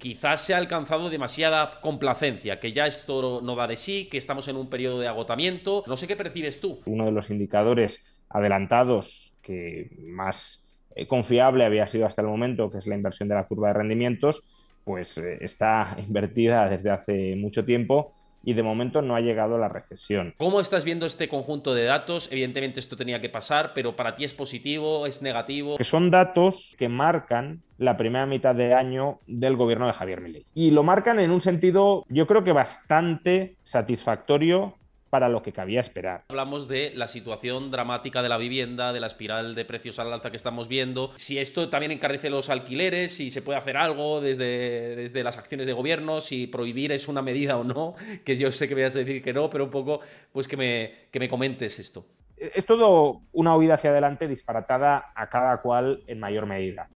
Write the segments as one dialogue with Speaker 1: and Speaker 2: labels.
Speaker 1: quizás se ha alcanzado demasiada complacencia, que ya esto no da de sí, que estamos en un periodo de agotamiento. No sé qué percibes tú.
Speaker 2: Uno de los indicadores adelantados que más confiable había sido hasta el momento, que es la inversión de la curva de rendimientos, pues está invertida desde hace mucho tiempo y de momento no ha llegado la recesión.
Speaker 1: ¿Cómo estás viendo este conjunto de datos? Evidentemente esto tenía que pasar, pero ¿para ti es positivo, es negativo?
Speaker 2: Que son datos que marcan la primera mitad de año del gobierno de Javier Milei. Y lo marcan en un sentido, yo creo que bastante satisfactorio para lo que cabía esperar.
Speaker 1: Hablamos de la situación dramática de la vivienda, de la espiral de precios al alza que estamos viendo, si esto también encarece los alquileres, si se puede hacer algo desde las acciones de gobierno, si prohibir es una medida o no, que yo sé que me vas a decir que no, pero un poco pues que me comentes esto.
Speaker 2: Es todo una huida hacia adelante disparatada a cada cual en mayor medida.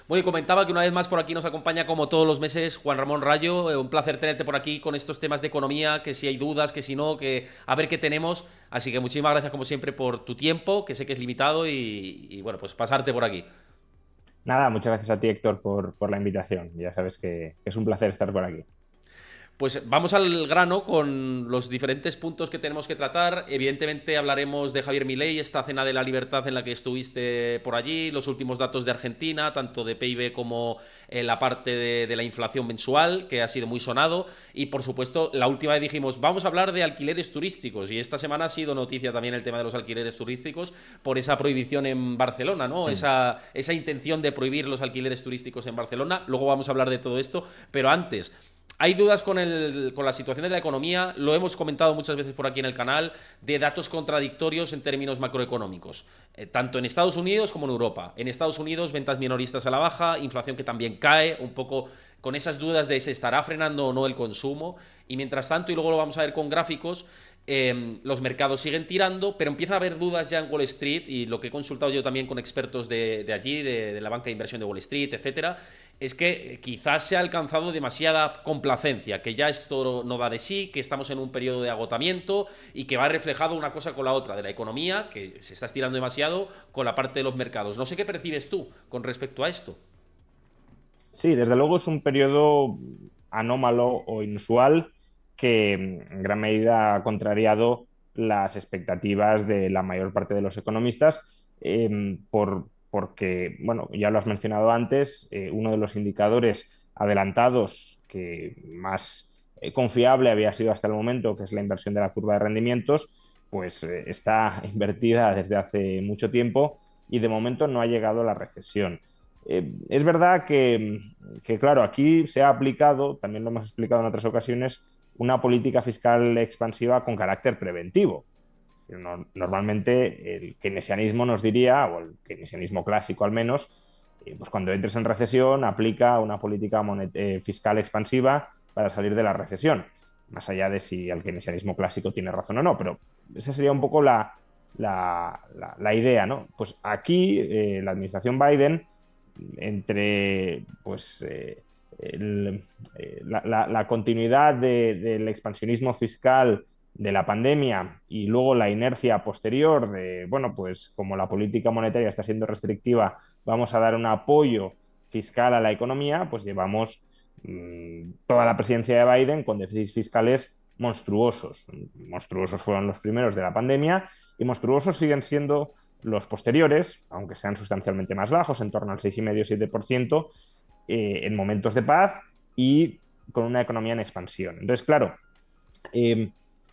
Speaker 1: Bueno, y comentaba que una vez más por aquí nos acompaña como todos los meses Juan Ramón Rayo. Un placer tenerte por aquí con estos temas de economía, que si hay dudas, que si no, que a ver qué tenemos. Así que muchísimas gracias como siempre por tu tiempo, que sé que es limitado y bueno, pues pasarte por aquí.
Speaker 2: Nada, muchas gracias a ti, Héctor, por la invitación. Ya sabes que es un placer estar por aquí.
Speaker 1: Pues vamos al grano con los diferentes puntos que tenemos que tratar. Evidentemente hablaremos de Javier Milei, esta cena de la libertad en la que estuviste por allí, los últimos datos de Argentina, tanto de PIB como la parte de la inflación mensual, que ha sido muy sonado. Y por supuesto, la última vez dijimos, vamos a hablar de alquileres turísticos. Y esta semana ha sido noticia también el tema de los alquileres turísticos por esa prohibición en Barcelona, ¿no?
Speaker 2: Mm.
Speaker 1: Esa intención de prohibir los alquileres turísticos en Barcelona. Luego vamos a hablar de todo esto, pero antes... Hay dudas con la situación de la economía, lo hemos comentado muchas veces por aquí en el canal, de datos contradictorios en términos macroeconómicos, tanto en Estados Unidos como en Europa. En Estados Unidos, ventas minoristas a la baja, inflación que también cae, un poco con esas dudas de se estará frenando o no el consumo. Y mientras tanto, y luego lo vamos a ver con gráficos, los mercados siguen tirando, pero empieza a haber dudas ya en Wall Street, y lo que he consultado yo también con expertos de allí, de la banca de inversión de Wall Street, etcétera, es que quizás se ha alcanzado demasiada complacencia, que ya esto no da de sí, que estamos en un periodo de agotamiento y que va reflejado una cosa con la otra, de la economía, que se está estirando demasiado, con la parte de los mercados. No sé qué percibes tú con respecto a esto.
Speaker 2: Sí, desde luego es un periodo anómalo o inusual que en gran medida ha contrariado las expectativas de la mayor parte de los economistas, porque, bueno, ya lo has mencionado antes, uno de los indicadores adelantados que más confiable había sido hasta el momento, que es la inversión de la curva de rendimientos, pues está invertida desde hace mucho tiempo y de momento no ha llegado la recesión. Es verdad que, claro, aquí se ha aplicado, también lo hemos explicado en otras ocasiones, una política fiscal expansiva con carácter preventivo. Normalmente el keynesianismo nos diría, o el keynesianismo clásico al menos, pues cuando entres en recesión aplica una política fiscal expansiva para salir de la recesión, más allá de si el keynesianismo clásico tiene razón o no, pero esa sería un poco la idea, ¿no? Pues aquí la administración Biden entre pues, la continuidad del expansionismo fiscal de la pandemia y luego la inercia posterior de, bueno, pues como la política monetaria está siendo restrictiva, vamos a dar un apoyo fiscal a la economía, pues llevamos toda la presidencia de Biden con déficits fiscales monstruosos. Monstruosos fueron los primeros de la pandemia y monstruosos siguen siendo los posteriores, aunque sean sustancialmente más bajos, en torno al 6,5-7%, en momentos de paz y con una economía en expansión. Entonces, claro, eh,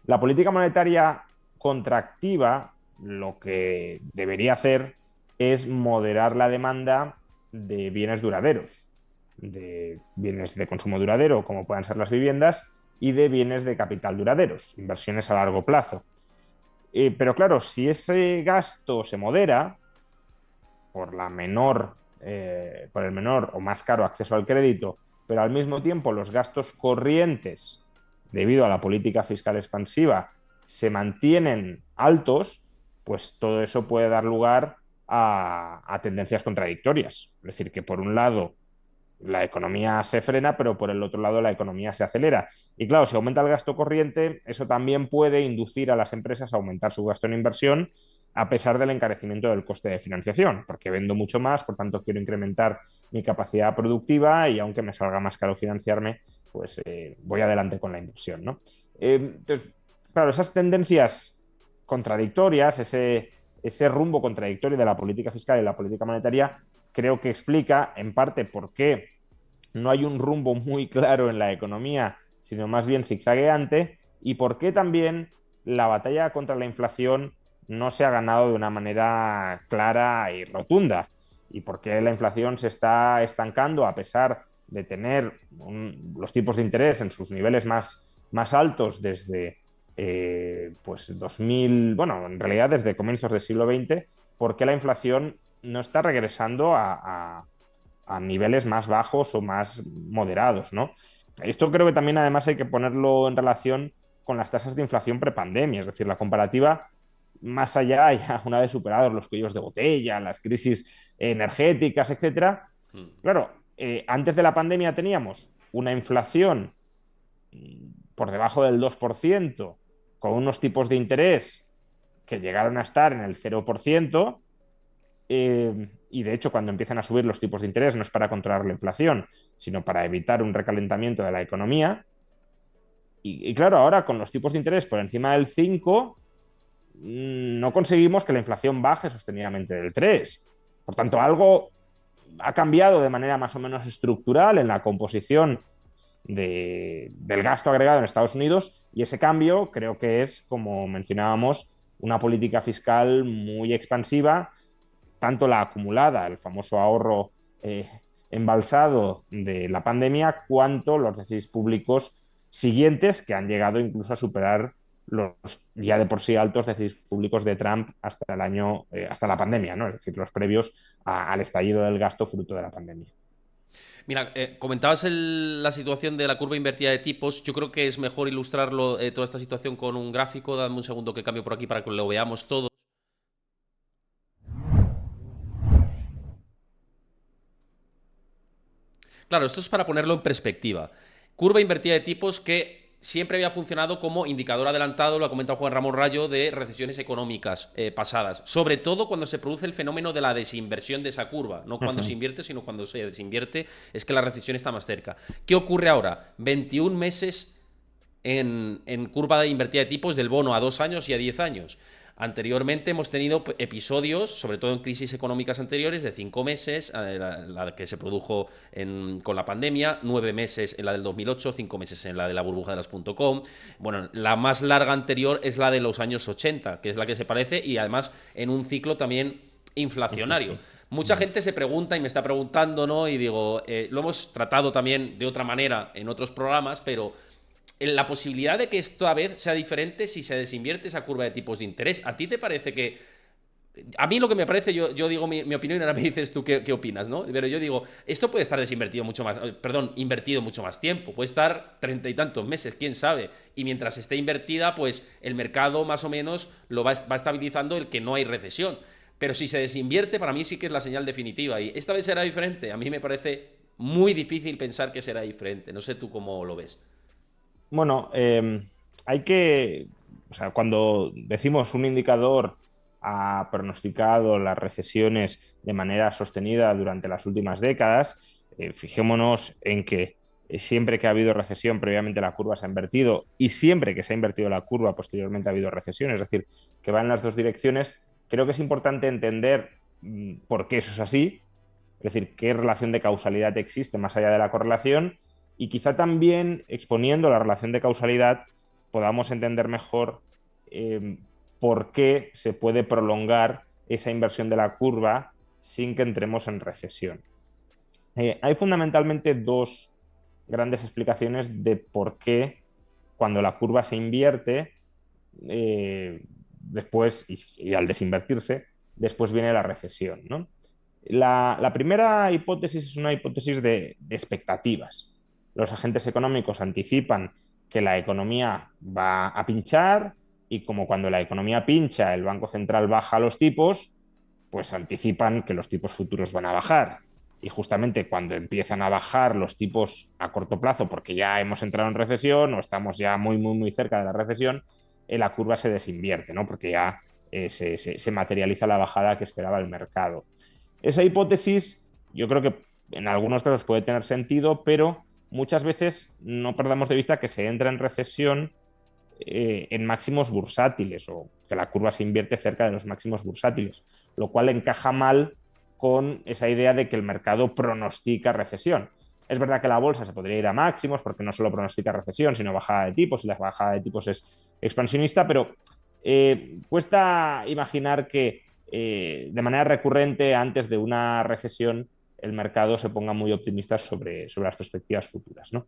Speaker 2: la política monetaria contractiva lo que debería hacer es moderar la demanda de bienes duraderos, de bienes de consumo duradero, como puedan ser las viviendas, y de bienes de capital duraderos, inversiones a largo plazo. Pero claro, si ese gasto se modera por por el menor o más caro acceso al crédito, pero al mismo tiempo los gastos corrientes, debido a la política fiscal expansiva, se mantienen altos, pues todo eso puede dar lugar a tendencias contradictorias. Es decir, que por un lado la economía se frena, pero por el otro lado la economía se acelera. Y claro, si aumenta el gasto corriente, eso también puede inducir a las empresas a aumentar su gasto en inversión a pesar del encarecimiento del coste de financiación, porque vendo mucho más, por tanto quiero incrementar mi capacidad productiva y aunque me salga más caro financiarme, pues voy adelante con la inversión, ¿no? Entonces, claro, esas tendencias contradictorias, ese rumbo contradictorio de la política fiscal y la política monetaria, creo que explica en parte por qué no hay un rumbo muy claro en la economía, sino más bien zigzagueante, y por qué también la batalla contra la inflación no se ha ganado de una manera clara y rotunda, y por qué la inflación se está estancando a pesar de tener los tipos de interés en sus niveles más altos desde pues 2000, bueno, en realidad desde comienzos del siglo XX, por qué la inflación no está regresando a niveles más bajos o más moderados, ¿no? Esto creo que también además hay que ponerlo en relación con las tasas de inflación prepandemia, es decir, la comparativa más allá, ya una vez superados los cuellos de botella, las crisis energéticas, etcétera.
Speaker 1: Mm.
Speaker 2: Claro, antes de la pandemia teníamos una inflación por debajo del 2%, con unos tipos de interés que llegaron a estar en el 0%, y de hecho, cuando empiezan a subir los tipos de interés no es para controlar la inflación, sino para evitar un recalentamiento de la economía. Y claro, ahora con los tipos de interés por encima del 5, no conseguimos que la inflación baje sostenidamente del 3. Por tanto, algo ha cambiado de manera más o menos estructural en la composición del gasto agregado en Estados Unidos, y ese cambio creo que es, como mencionábamos, una política fiscal muy expansiva, tanto la acumulada, el famoso ahorro embalsado de la pandemia, cuanto los déficits públicos siguientes, que han llegado incluso a superar los ya de por sí altos déficits públicos de Trump hasta el año, hasta la pandemia, ¿no? Es decir, los previos al estallido del gasto fruto de la pandemia.
Speaker 1: Mira, comentabas la situación de la curva invertida de tipos. Yo creo que es mejor ilustrarlo, toda esta situación con un gráfico. Dame un segundo que cambio por aquí para que lo veamos todo. Claro, esto es para ponerlo en perspectiva. Curva invertida de tipos que siempre había funcionado como indicador adelantado, lo ha comentado Juan Ramón Rayo, de recesiones económicas pasadas. Sobre todo cuando se produce el fenómeno de la desinversión de esa curva. No
Speaker 2: Uh
Speaker 1: cuando se
Speaker 2: -huh.
Speaker 1: invierte, sino cuando se desinvierte, es que la recesión está más cerca. ¿Qué ocurre ahora? 21 meses en curva de invertida de tipos del bono a 2 años y a 10 años. Anteriormente hemos tenido episodios, sobre todo en crisis económicas anteriores, de 5 meses, la que se produjo con la pandemia, 9 meses en la del 2008, 5 meses en la de la burbuja de las .com. Bueno, la más larga anterior es la de los años 80, que es la que se parece, y además en un ciclo también inflacionario. Mucha gente se pregunta y me está preguntando, ¿no? Y digo, lo hemos tratado también de otra manera en otros programas, pero la posibilidad de que esta vez sea diferente si se desinvierte esa curva de tipos de interés. ¿A ti te parece que... A mí lo que me parece, yo digo mi opinión y ahora me dices tú qué opinas, ¿no? Pero yo digo, esto puede estar desinvertido mucho más, perdón, invertido mucho más tiempo, puede estar 30 y tantos meses, quién sabe. Y mientras esté invertida, pues el mercado más o menos lo va estabilizando el que no hay recesión. Pero si se desinvierte, para mí sí que es la señal definitiva. Y esta vez será diferente. A mí me parece muy difícil pensar que será diferente. No sé tú cómo lo ves.
Speaker 2: Bueno, hay que, o sea, cuando decimos un indicador ha pronosticado las recesiones de manera sostenida durante las últimas décadas, fijémonos en que siempre que ha habido recesión, previamente la curva se ha invertido, y siempre que se ha invertido la curva, posteriormente ha habido recesión, es decir, que va en las dos direcciones. Creo que es importante entender por qué eso es así, es decir, qué relación de causalidad existe más allá de la correlación, y quizá también exponiendo la relación de causalidad podamos entender mejor eh, por qué se puede prolongar esa inversión de la curva sin que entremos en recesión. Hay fundamentalmente dos grandes explicaciones de por qué cuando la curva se invierte, después, y al desinvertirse, después viene la recesión, ¿no? La primera hipótesis es una hipótesis de expectativas. Los agentes económicos anticipan que la economía va a pinchar, y como cuando la economía pincha el Banco Central baja los tipos, pues anticipan que los tipos futuros van a bajar. y justamente cuando empiezan a bajar los tipos a corto plazo, porque ya hemos entrado en recesión o estamos ya muy, muy, muy cerca de la recesión, la curva se desinvierte, ¿no? Porque ya se materializa la bajada que esperaba el mercado. Esa hipótesis yo creo que en algunos casos puede tener sentido, pero muchas veces no perdamos de vista que se entra en recesión en máximos bursátiles o que la curva se invierte cerca de los máximos bursátiles, lo cual encaja mal con esa idea de que el mercado pronostica recesión. Es verdad que la bolsa se podría ir a máximos porque no solo pronostica recesión, sino bajada de tipos, y la bajada de tipos es expansionista, pero cuesta imaginar que de manera recurrente antes de una recesión el mercado se ponga muy optimista sobre las perspectivas futuras, ¿no?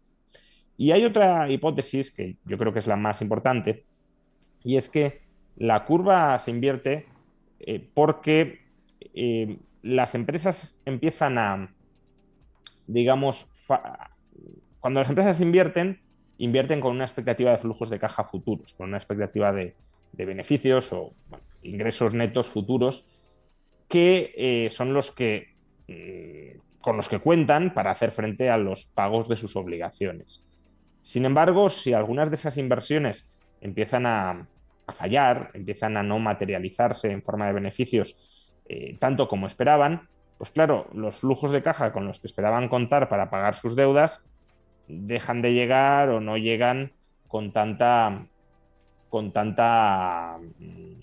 Speaker 2: Y hay otra hipótesis que yo creo que es la más importante, y es que la curva se invierte porque las empresas empiezan a, digamos, cuando las empresas invierten con una expectativa de flujos de caja futuros, con una expectativa de beneficios o bueno, ingresos netos futuros que son los que con los que cuentan para hacer frente a los pagos de sus obligaciones. Sin embargo, si algunas de esas inversiones empiezan a fallar, empiezan a no materializarse en forma de beneficios tanto como esperaban, pues claro, los flujos de caja con los que esperaban contar para pagar sus deudas dejan de llegar o no llegan con tanta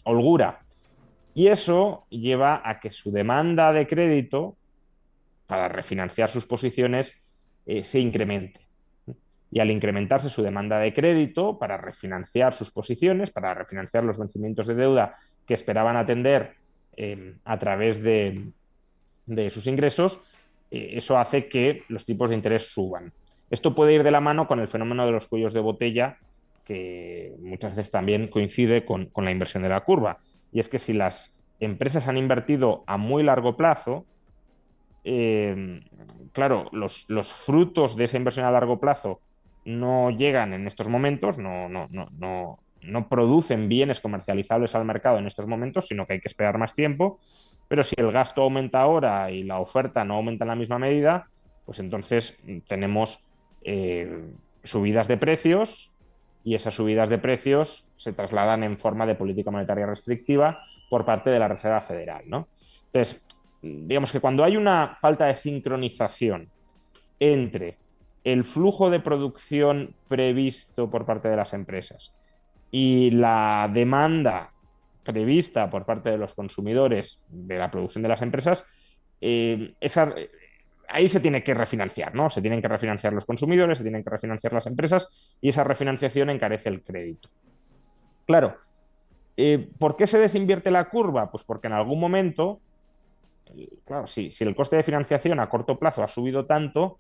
Speaker 2: holgura. Y eso lleva a que su demanda de crédito para refinanciar sus posiciones se incremente. Y al incrementarse su demanda de crédito para refinanciar sus posiciones, para refinanciar los vencimientos de deuda que esperaban atender a través de sus ingresos, eso hace que los tipos de interés suban. Esto puede ir de la mano con el fenómeno de los cuellos de botella, que muchas veces también coincide con la inversión de la curva. Y es que si las empresas han invertido a muy largo plazo, claro, los frutos de esa inversión a largo plazo no llegan en estos momentos, no producen bienes comercializables al mercado en estos momentos, sino que hay que esperar más tiempo. Pero si el gasto aumenta ahora y la oferta no aumenta en la misma medida, pues entonces tenemos subidas de precios, y esas subidas de precios se trasladan en forma de política monetaria restrictiva por parte de la Reserva Federal, ¿no? Entonces, digamos que cuando hay una falta de sincronización entre el flujo de producción previsto por parte de las empresas y la demanda prevista por parte de los consumidores de la producción de las empresas, ahí se tiene que refinanciar, ¿no? Se tienen que refinanciar los consumidores, se tienen que refinanciar las empresas, y esa refinanciación encarece el crédito. Claro, ¿por qué se desinvierte la curva? Pues porque en algún momento, claro, si el coste de financiación a corto plazo ha subido tanto,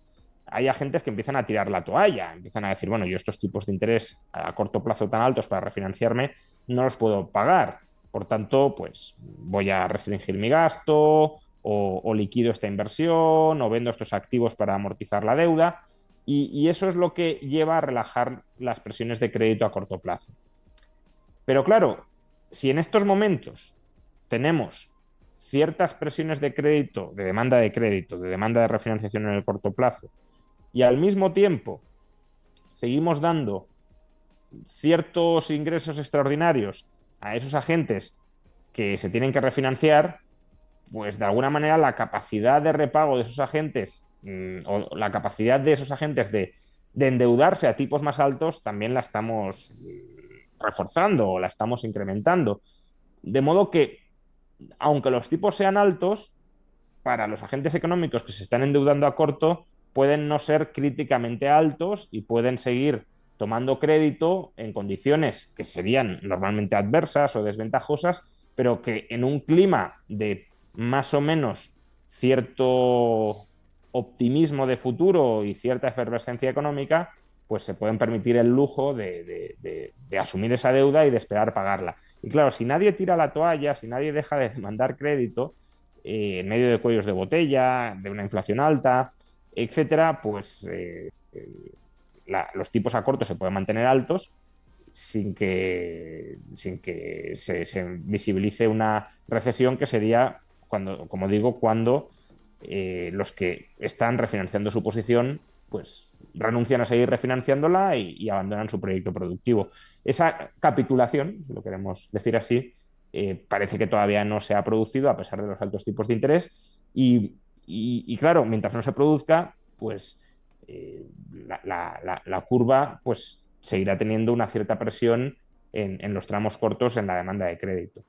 Speaker 2: hay agentes que empiezan a tirar la toalla, empiezan a decir, bueno, yo estos tipos de interés a corto plazo tan altos para refinanciarme no los puedo pagar. Por tanto, pues voy a restringir mi gasto o liquido esta inversión o vendo estos activos para amortizar la deuda. Y eso es lo que lleva a relajar las presiones de crédito a corto plazo. Pero claro, si en estos momentos tenemos ciertas presiones de crédito, de demanda de refinanciación en el corto plazo, y al mismo tiempo seguimos dando ciertos ingresos extraordinarios a esos agentes que se tienen que refinanciar, pues de alguna manera la capacidad de repago de esos agentes o la capacidad de esos agentes de endeudarse a tipos más altos también la estamos reforzando o la estamos incrementando. De modo que, aunque los tipos sean altos, para los agentes económicos que se están endeudando a corto, pueden no ser críticamente altos y pueden seguir tomando crédito en condiciones que serían normalmente adversas o desventajosas, pero que en un clima de más o menos cierto optimismo de futuro y cierta efervescencia económica, pues se pueden permitir el lujo de asumir esa deuda y de esperar pagarla. Y claro, si nadie tira la toalla, si nadie deja de demandar crédito, en medio de cuellos de botella, de una inflación alta, etcétera, pues los tipos a corto se pueden mantener altos sin que se visibilice una recesión, que sería, cuando, como digo, cuando los que están refinanciando su posición, pues renuncian a seguir refinanciándola y abandonan su proyecto productivo. Esa capitulación, si lo queremos decir así, parece que todavía no se ha producido a pesar de los altos tipos de interés y claro, mientras no se produzca, pues la curva pues, seguirá teniendo una cierta presión en los tramos cortos en la demanda de crédito.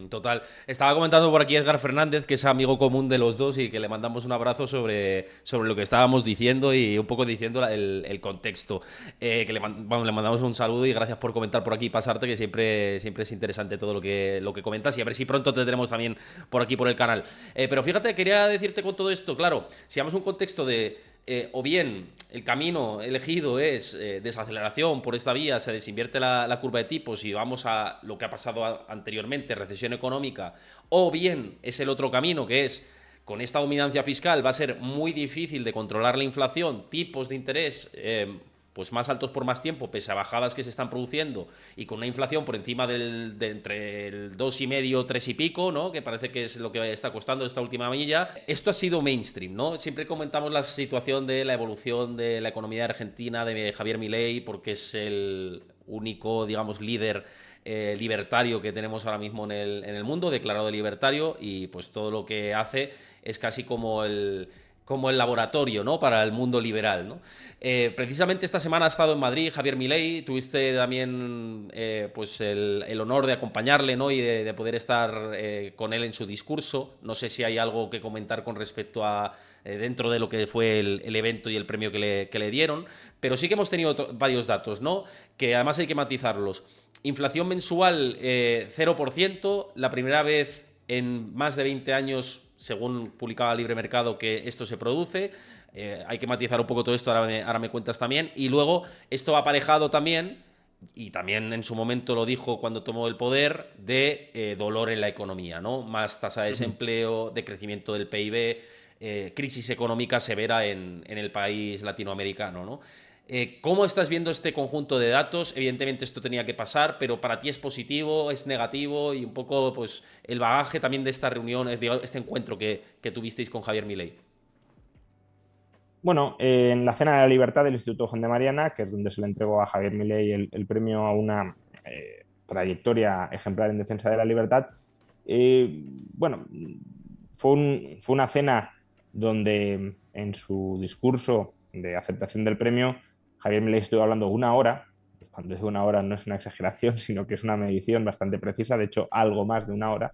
Speaker 1: Total. Estaba comentando por aquí Edgar Fernández, que es amigo común de los dos y que le mandamos un abrazo sobre lo que estábamos diciendo y un poco diciendo el contexto. Que le mandamos un saludo y gracias por comentar por aquí y pasarte, que siempre es interesante todo lo que comentas y a ver si pronto te tendremos también por aquí por el canal. Pero fíjate, quería decirte con todo esto, claro, si damos un contexto de o bien el camino elegido es desaceleración por esta vía, se desinvierte la curva de tipos y vamos a lo que ha pasado anteriormente, recesión económica, o bien es el otro camino que es con esta dominancia fiscal va a ser muy difícil de controlar la inflación, tipos de interés pues más altos por más tiempo, pese a bajadas que se están produciendo y con una inflación por encima de entre el 2,5, 3 y pico, ¿no? Que parece que es lo que está costando esta última milla. Esto ha sido mainstream, ¿no? Siempre comentamos la situación de la evolución de la economía argentina de Javier Milei, porque es el único, digamos, líder libertario que tenemos ahora mismo en el mundo, declarado libertario, y pues todo lo que hace es casi como el laboratorio, ¿no? Para el mundo liberal, ¿no? Precisamente esta semana ha estado en Madrid Javier Milei, tuviste también pues el honor de acompañarle, ¿no? Y de poder estar con él en su discurso. No sé si hay algo que comentar con respecto a dentro de lo que fue el evento y el premio que le dieron, pero sí que hemos tenido varios datos, ¿no? Que además hay que matizarlos. Inflación mensual 0%, la primera vez en más de 20 años, según publicaba Libre Mercado, que esto se produce. Hay que matizar un poco todo esto, ahora me cuentas también. Y luego, esto va aparejado también, y también en su momento lo dijo cuando tomó el poder, de dolor en la economía, ¿no? Más tasa de desempleo, decrecimiento del PIB, crisis económica severa en el país latinoamericano, ¿no? ¿Cómo estás viendo este conjunto de datos? Evidentemente esto tenía que pasar, pero para ti es positivo, es negativo y un poco pues el bagaje también de esta reunión, de este encuentro que tuvisteis con Javier Milei.
Speaker 2: Bueno, en la Cena de la Libertad del Instituto Juan de Mariana, que es donde se le entregó a Javier Milei el premio a una trayectoria ejemplar en defensa de la libertad, bueno, fue una cena donde en su discurso de aceptación del premio, Javier Milei estuvo hablando una hora. Cuando digo una hora no es una exageración, sino que es una medición bastante precisa, de hecho algo más de una hora,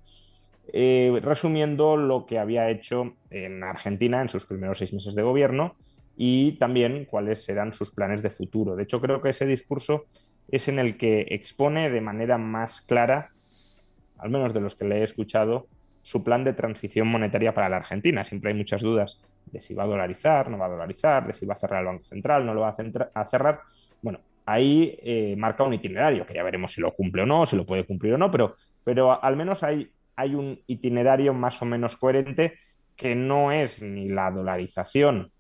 Speaker 2: resumiendo lo que había hecho en Argentina en sus primeros 6 meses de gobierno y también cuáles eran sus planes de futuro. De hecho, creo que ese discurso es en el que expone de manera más clara, al menos de los que le he escuchado, su plan de transición monetaria para la Argentina. Siempre hay muchas dudas de si va a dolarizar, no va a dolarizar, de si va a cerrar el Banco Central, no lo va a cerrar. Bueno, ahí marca un itinerario, que ya veremos si lo cumple o no, si lo puede cumplir o no, pero al menos hay un itinerario más o menos coherente que no es ni la dolarización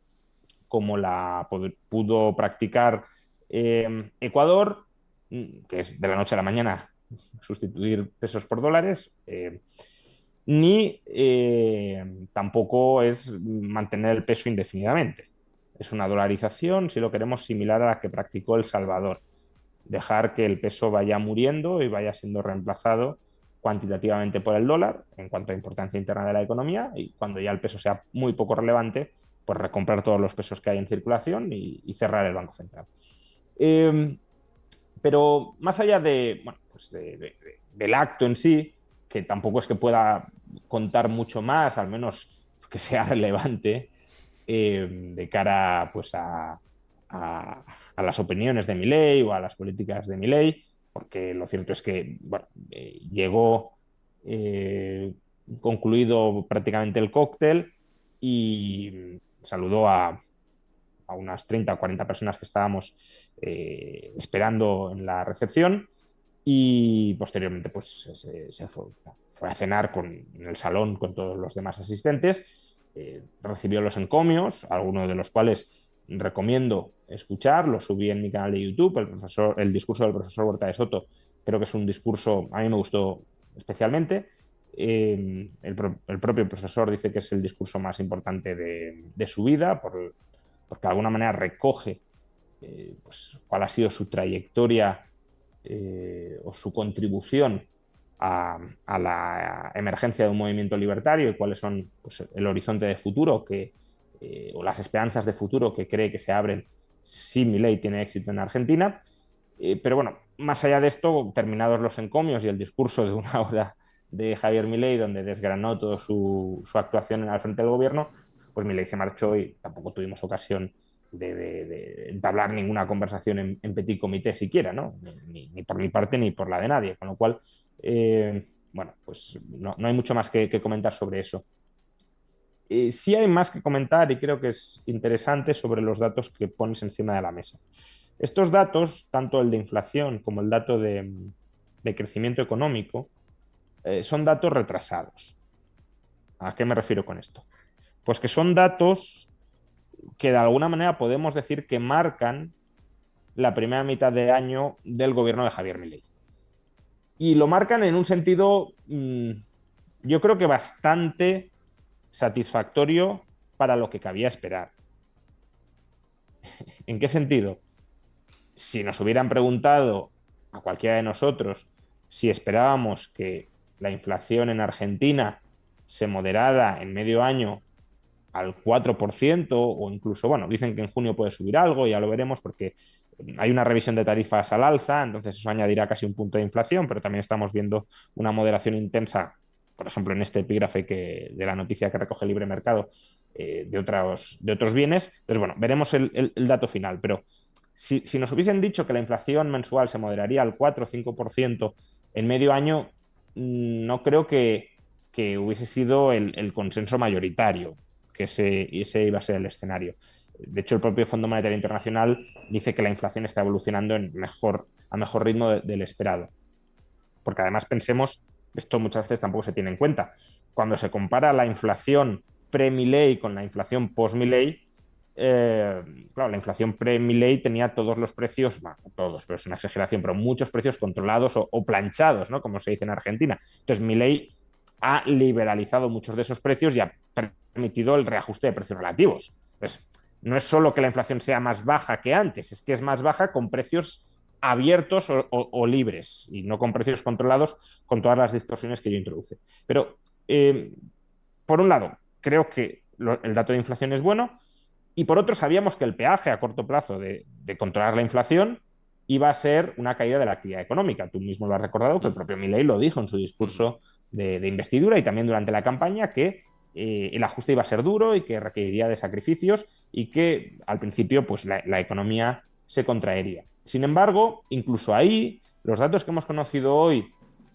Speaker 2: como la pudo practicar Ecuador, que es de la noche a la mañana sustituir pesos por dólares, ni tampoco es mantener el peso indefinidamente. Es una dolarización, si lo queremos, similar a la que practicó El Salvador. Dejar que el peso vaya muriendo y vaya siendo reemplazado cuantitativamente por el dólar en cuanto a importancia interna de la economía y cuando ya el peso sea muy poco relevante, pues recomprar todos los pesos que hay en circulación y cerrar el Banco Central. Eh, pero más allá bueno, pues del acto en sí, que tampoco es que pueda contar mucho más, al menos que sea relevante de cara pues, a las opiniones de Milei o a las políticas de Milei, porque lo cierto es que bueno, llegó concluido prácticamente el cóctel y saludó a unas 30 o 40 personas que estábamos esperando en la recepción y posteriormente pues se fue a cenar en el salón con todos los demás asistentes, recibió los encomios, algunos de los cuales recomiendo escuchar, lo subí en mi canal de YouTube, el discurso del profesor Huerta de Soto, creo que es un discurso, a mí me gustó especialmente, el propio profesor dice que es el discurso más importante de su vida, porque de alguna manera recoge pues, cuál ha sido su trayectoria o su contribución a la emergencia de un movimiento libertario y cuáles son pues, el horizonte de futuro o las esperanzas de futuro que cree que se abren si Milei tiene éxito en Argentina. Pero bueno, más allá de esto, terminados los encomios y el discurso de una hora de Javier Milei, donde desgranó toda su actuación al frente del gobierno, pues Milei se marchó y tampoco tuvimos ocasión de entablar ninguna conversación en petit comité siquiera, ¿no? Ni por mi parte ni por la de nadie. Con lo cual, bueno, pues no hay mucho más que comentar sobre eso. Sí hay más que comentar y creo que es interesante sobre los datos que pones encima de la mesa. Estos datos, tanto el de inflación como el dato de crecimiento económico, son datos retrasados. ¿A qué me refiero con esto? Pues que son datos que de alguna manera podemos decir que marcan la primera mitad de año del gobierno de Javier Milei. Y lo marcan en un sentido, yo creo que bastante satisfactorio para lo que cabía esperar. ¿En qué sentido? Si nos hubieran preguntado a cualquiera de nosotros si esperábamos que la inflación en Argentina se moderara en medio año al 4% o incluso, bueno, dicen que en junio puede subir algo, ya lo veremos porque hay una revisión de tarifas al alza, entonces eso añadirá casi un punto de inflación, pero también estamos viendo una moderación intensa, por ejemplo, en este epígrafe de la noticia que recoge Libre Mercado, de otros bienes. Entonces, bueno, veremos el dato final, pero si nos hubiesen dicho que la inflación mensual se moderaría al 4 o 5% en medio año, no creo que hubiese sido el consenso mayoritario, que ese iba a ser el escenario. De hecho, el propio Fondo Monetario Internacional dice que la inflación está evolucionando a mejor ritmo del esperado. Porque además pensemos, esto muchas veces tampoco se tiene en cuenta, cuando se compara la inflación pre-Milei con la inflación post-Milei, claro, la inflación pre-Milei tenía todos los precios, bueno, todos, pero es una exageración, pero muchos precios controlados o planchados, ¿no? Como se dice en Argentina. Entonces, Milei ha liberalizado muchos de esos precios y ha permitido el reajuste de precios relativos. Entonces, no es solo que la inflación sea más baja que antes, es que es más baja con precios abiertos o libres y no con precios controlados con todas las distorsiones que ello introduce. Pero, por un lado, creo que el dato de inflación es bueno y por otro sabíamos que el peaje a corto plazo de controlar la inflación iba a ser una caída de la actividad económica. Tú mismo lo has recordado, que el propio Milei lo dijo en su discurso de investidura y también durante la campaña, que el ajuste iba a ser duro y que requeriría de sacrificios y que al principio pues, la economía se contraería. Sin embargo, incluso ahí, los datos que hemos conocido hoy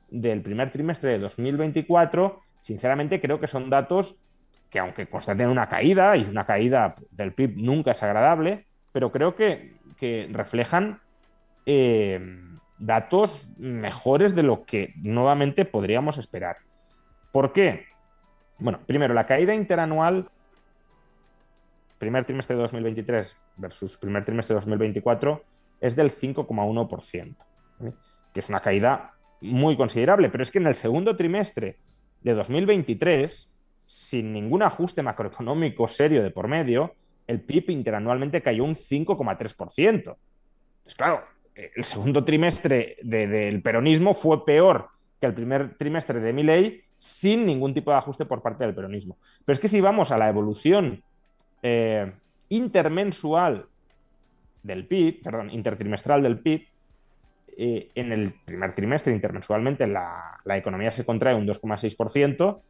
Speaker 2: del primer trimestre de 2024, sinceramente creo que son datos que aunque constaten una caída, y una caída del PIB nunca es agradable, pero creo que reflejan datos mejores de lo que nuevamente podríamos esperar. ¿Por qué? Bueno, primero, la caída interanual, primer trimestre de 2023 versus primer trimestre de 2024, es del 5,1%, ¿vale? Que es una caída muy considerable, pero es que en el segundo trimestre de 2023, sin ningún ajuste macroeconómico serio de por medio, el PIB interanualmente cayó un 5,3%. Entonces, claro, el segundo trimestre del peronismo fue peor que el primer trimestre de Milei sin ningún tipo de ajuste por parte del peronismo. Pero es que si vamos a la evolución intermensual del PIB, perdón, intertrimestral del PIB, en el primer trimestre intermensualmente la economía se contrae un 2,6%,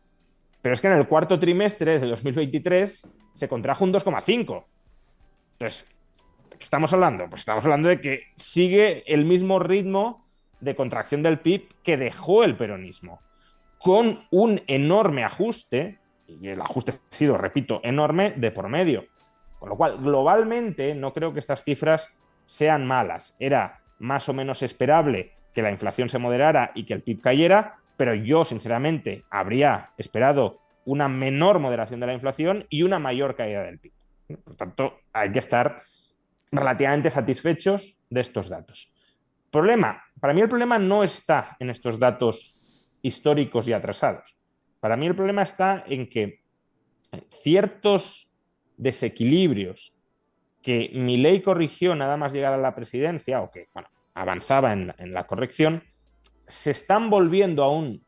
Speaker 2: pero es que en el cuarto trimestre de 2023 se contrajo un 2,5%. Entonces, ¿de qué estamos hablando? Pues estamos hablando de que sigue el mismo ritmo de contracción del PIB que dejó el peronismo, con un enorme ajuste, y el ajuste ha sido, repito, enorme de por medio. Con lo cual, globalmente, no creo que estas cifras sean malas. Era más o menos esperable que la inflación se moderara y que el PIB cayera, pero yo, sinceramente, habría esperado una menor moderación de la inflación y una mayor caída del PIB. Por tanto, hay que estar relativamente satisfechos de estos datos. Para mí el problema no está en estos datos históricos y atrasados. Para mí el problema está en que ciertos desequilibrios que Milei corrigió nada más llegar a la presidencia, o que bueno, avanzaba en la corrección, se están volviendo aún,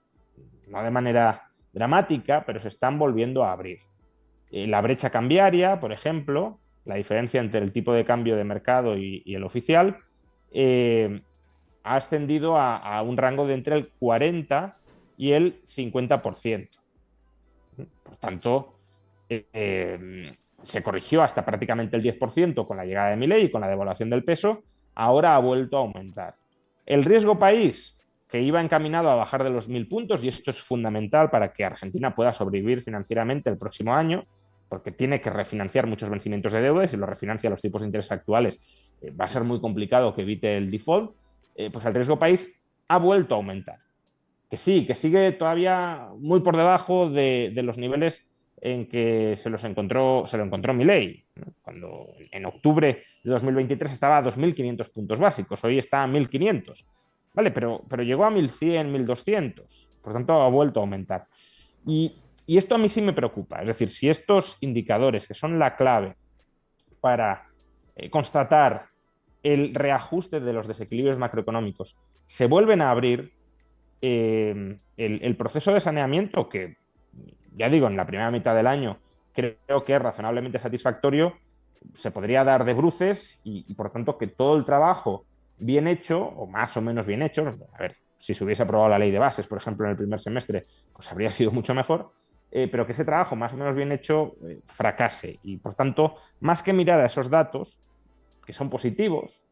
Speaker 2: no de manera dramática, pero se están volviendo a abrir. La brecha cambiaria, por ejemplo, la diferencia entre el tipo de cambio de mercado y el oficial, ha ascendido a un rango de entre el 40 y el 50%. Por tanto, se corrigió hasta prácticamente el 10% con la llegada de Milei y con la devaluación del peso, ahora ha vuelto a aumentar. El riesgo país, que iba encaminado a bajar de los 1.000 puntos, y esto es fundamental para que Argentina pueda sobrevivir financieramente el próximo año, porque tiene que refinanciar muchos vencimientos de deuda y si lo refinancia a los tipos de interés actuales va a ser muy complicado que evite el default, pues el riesgo país ha vuelto a aumentar. Que sí, que sigue todavía muy por debajo de los niveles en que se lo encontró Milei, ¿no? Cuando en octubre de 2023 estaba a 2.500 puntos básicos, hoy está a 1.500, ¿vale? Pero llegó a 1.100, 1.200, por tanto ha vuelto a aumentar. Y esto a mí sí me preocupa, es decir, si estos indicadores, que son la clave para constatar el reajuste de los desequilibrios macroeconómicos, se vuelven a abrir, el proceso de saneamiento, que ya digo, en la primera mitad del año creo que es razonablemente satisfactorio, se podría dar de bruces y por tanto que todo el trabajo bien hecho, o más o menos bien hecho, a ver, si se hubiese aprobado la ley de bases, por ejemplo, en el primer semestre, pues habría sido mucho mejor, pero que ese trabajo más o menos bien hecho fracase. Y por tanto, más que mirar a esos datos, que son positivos,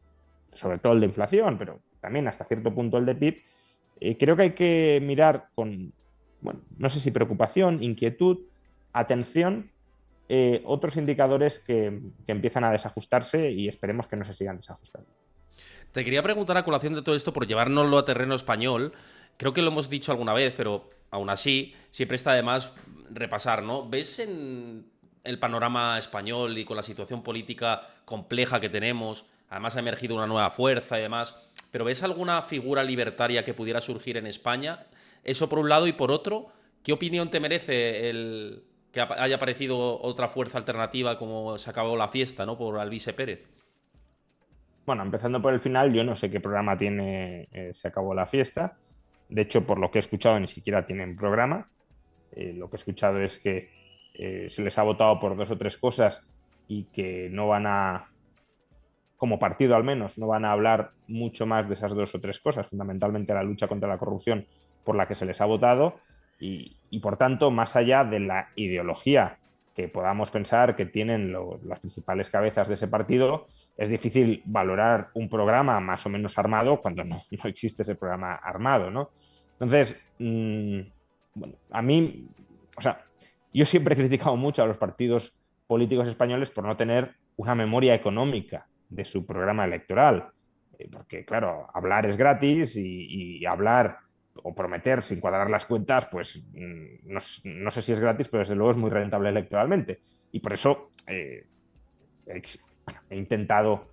Speaker 2: sobre todo el de inflación, pero también hasta cierto punto el de PIB, creo que hay que mirar con, bueno, no sé si preocupación, inquietud, atención, otros indicadores que empiezan a desajustarse y esperemos que no se sigan desajustando.
Speaker 1: Te quería preguntar a colación de todo esto, por llevárnoslo a terreno español. Creo que lo hemos dicho alguna vez, pero aún así, siempre está de más repasar, ¿no? ¿Ves en el panorama español y con la situación política compleja que tenemos? Además ha emergido una nueva fuerza y demás. ¿Pero ves alguna figura libertaria que pudiera surgir en España? Eso por un lado, y por otro, ¿qué opinión te merece el que haya aparecido otra fuerza alternativa como se acabó la fiesta, ¿no? Por Alvise Pérez.
Speaker 2: Bueno, empezando por el final, yo no sé qué programa tiene, se acabó la fiesta. De hecho, por lo que he escuchado, ni siquiera tienen programa. Lo que he escuchado es que se les ha votado por dos o tres cosas y que no van a, como partido al menos, no van a hablar mucho más de esas dos o tres cosas, fundamentalmente la lucha contra la corrupción por la que se les ha votado y por tanto, más allá de la ideología que podamos pensar que tienen las principales cabezas de ese partido, es difícil valorar un programa más o menos armado cuando no existe ese programa armado, ¿no? Entonces, bueno, a mí, o sea, yo siempre he criticado mucho a los partidos políticos españoles por no tener una memoria económica de su programa electoral. Porque, claro, hablar es gratis y hablar o prometer sin cuadrar las cuentas, pues no sé si es gratis, pero desde luego es muy rentable electoralmente. Y por eso he intentado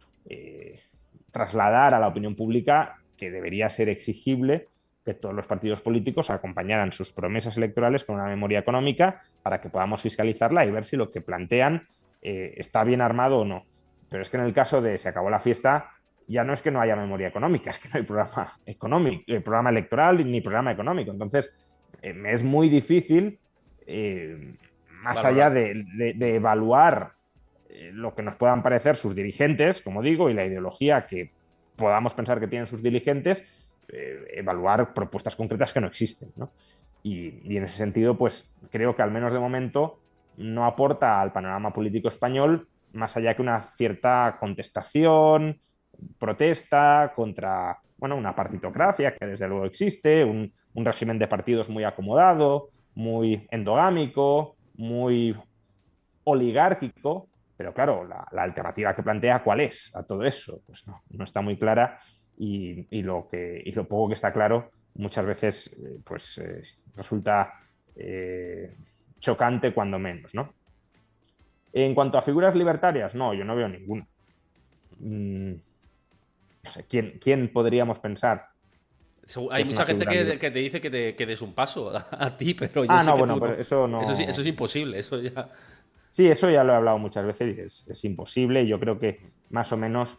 Speaker 2: trasladar a la opinión pública que debería ser exigible que todos los partidos políticos acompañaran sus promesas electorales con una memoria económica para que podamos fiscalizarla y ver si lo que plantean está bien armado o no. Pero es que en el caso de se acabó la fiesta, ya no es que no haya memoria económica, es que no hay programa económico, programa electoral ni programa económico. Entonces, me es muy difícil, más allá
Speaker 1: Valorar.
Speaker 2: de evaluar lo que nos puedan parecer sus dirigentes, como digo, y la ideología que podamos pensar que tienen sus dirigentes, evaluar propuestas concretas que no existen, ¿no? Y en ese sentido, pues creo que al menos de momento no aporta al panorama político español más allá que una cierta contestación, protesta contra, bueno, una partitocracia que desde luego existe, un régimen de partidos muy acomodado, muy endogámico, muy oligárquico, pero claro, la alternativa que plantea, ¿cuál es a todo eso? Pues no está muy clara y lo poco que está claro muchas veces resulta chocante cuando menos, ¿no? En cuanto a figuras libertarias, no, yo no veo ninguna. No sé, ¿quién podríamos pensar? que
Speaker 1: Hay
Speaker 2: es
Speaker 1: mucha
Speaker 2: una
Speaker 1: gente
Speaker 2: figura libre.
Speaker 1: que te dice que des un paso a ti, pero yo
Speaker 2: Ah,
Speaker 1: sé
Speaker 2: no,
Speaker 1: que
Speaker 2: bueno,
Speaker 1: tú
Speaker 2: pero
Speaker 1: no.
Speaker 2: eso
Speaker 1: Eso
Speaker 2: no.
Speaker 1: es imposible, eso ya.
Speaker 2: Sí, eso ya lo he hablado muchas veces y es imposible. Yo creo que más o menos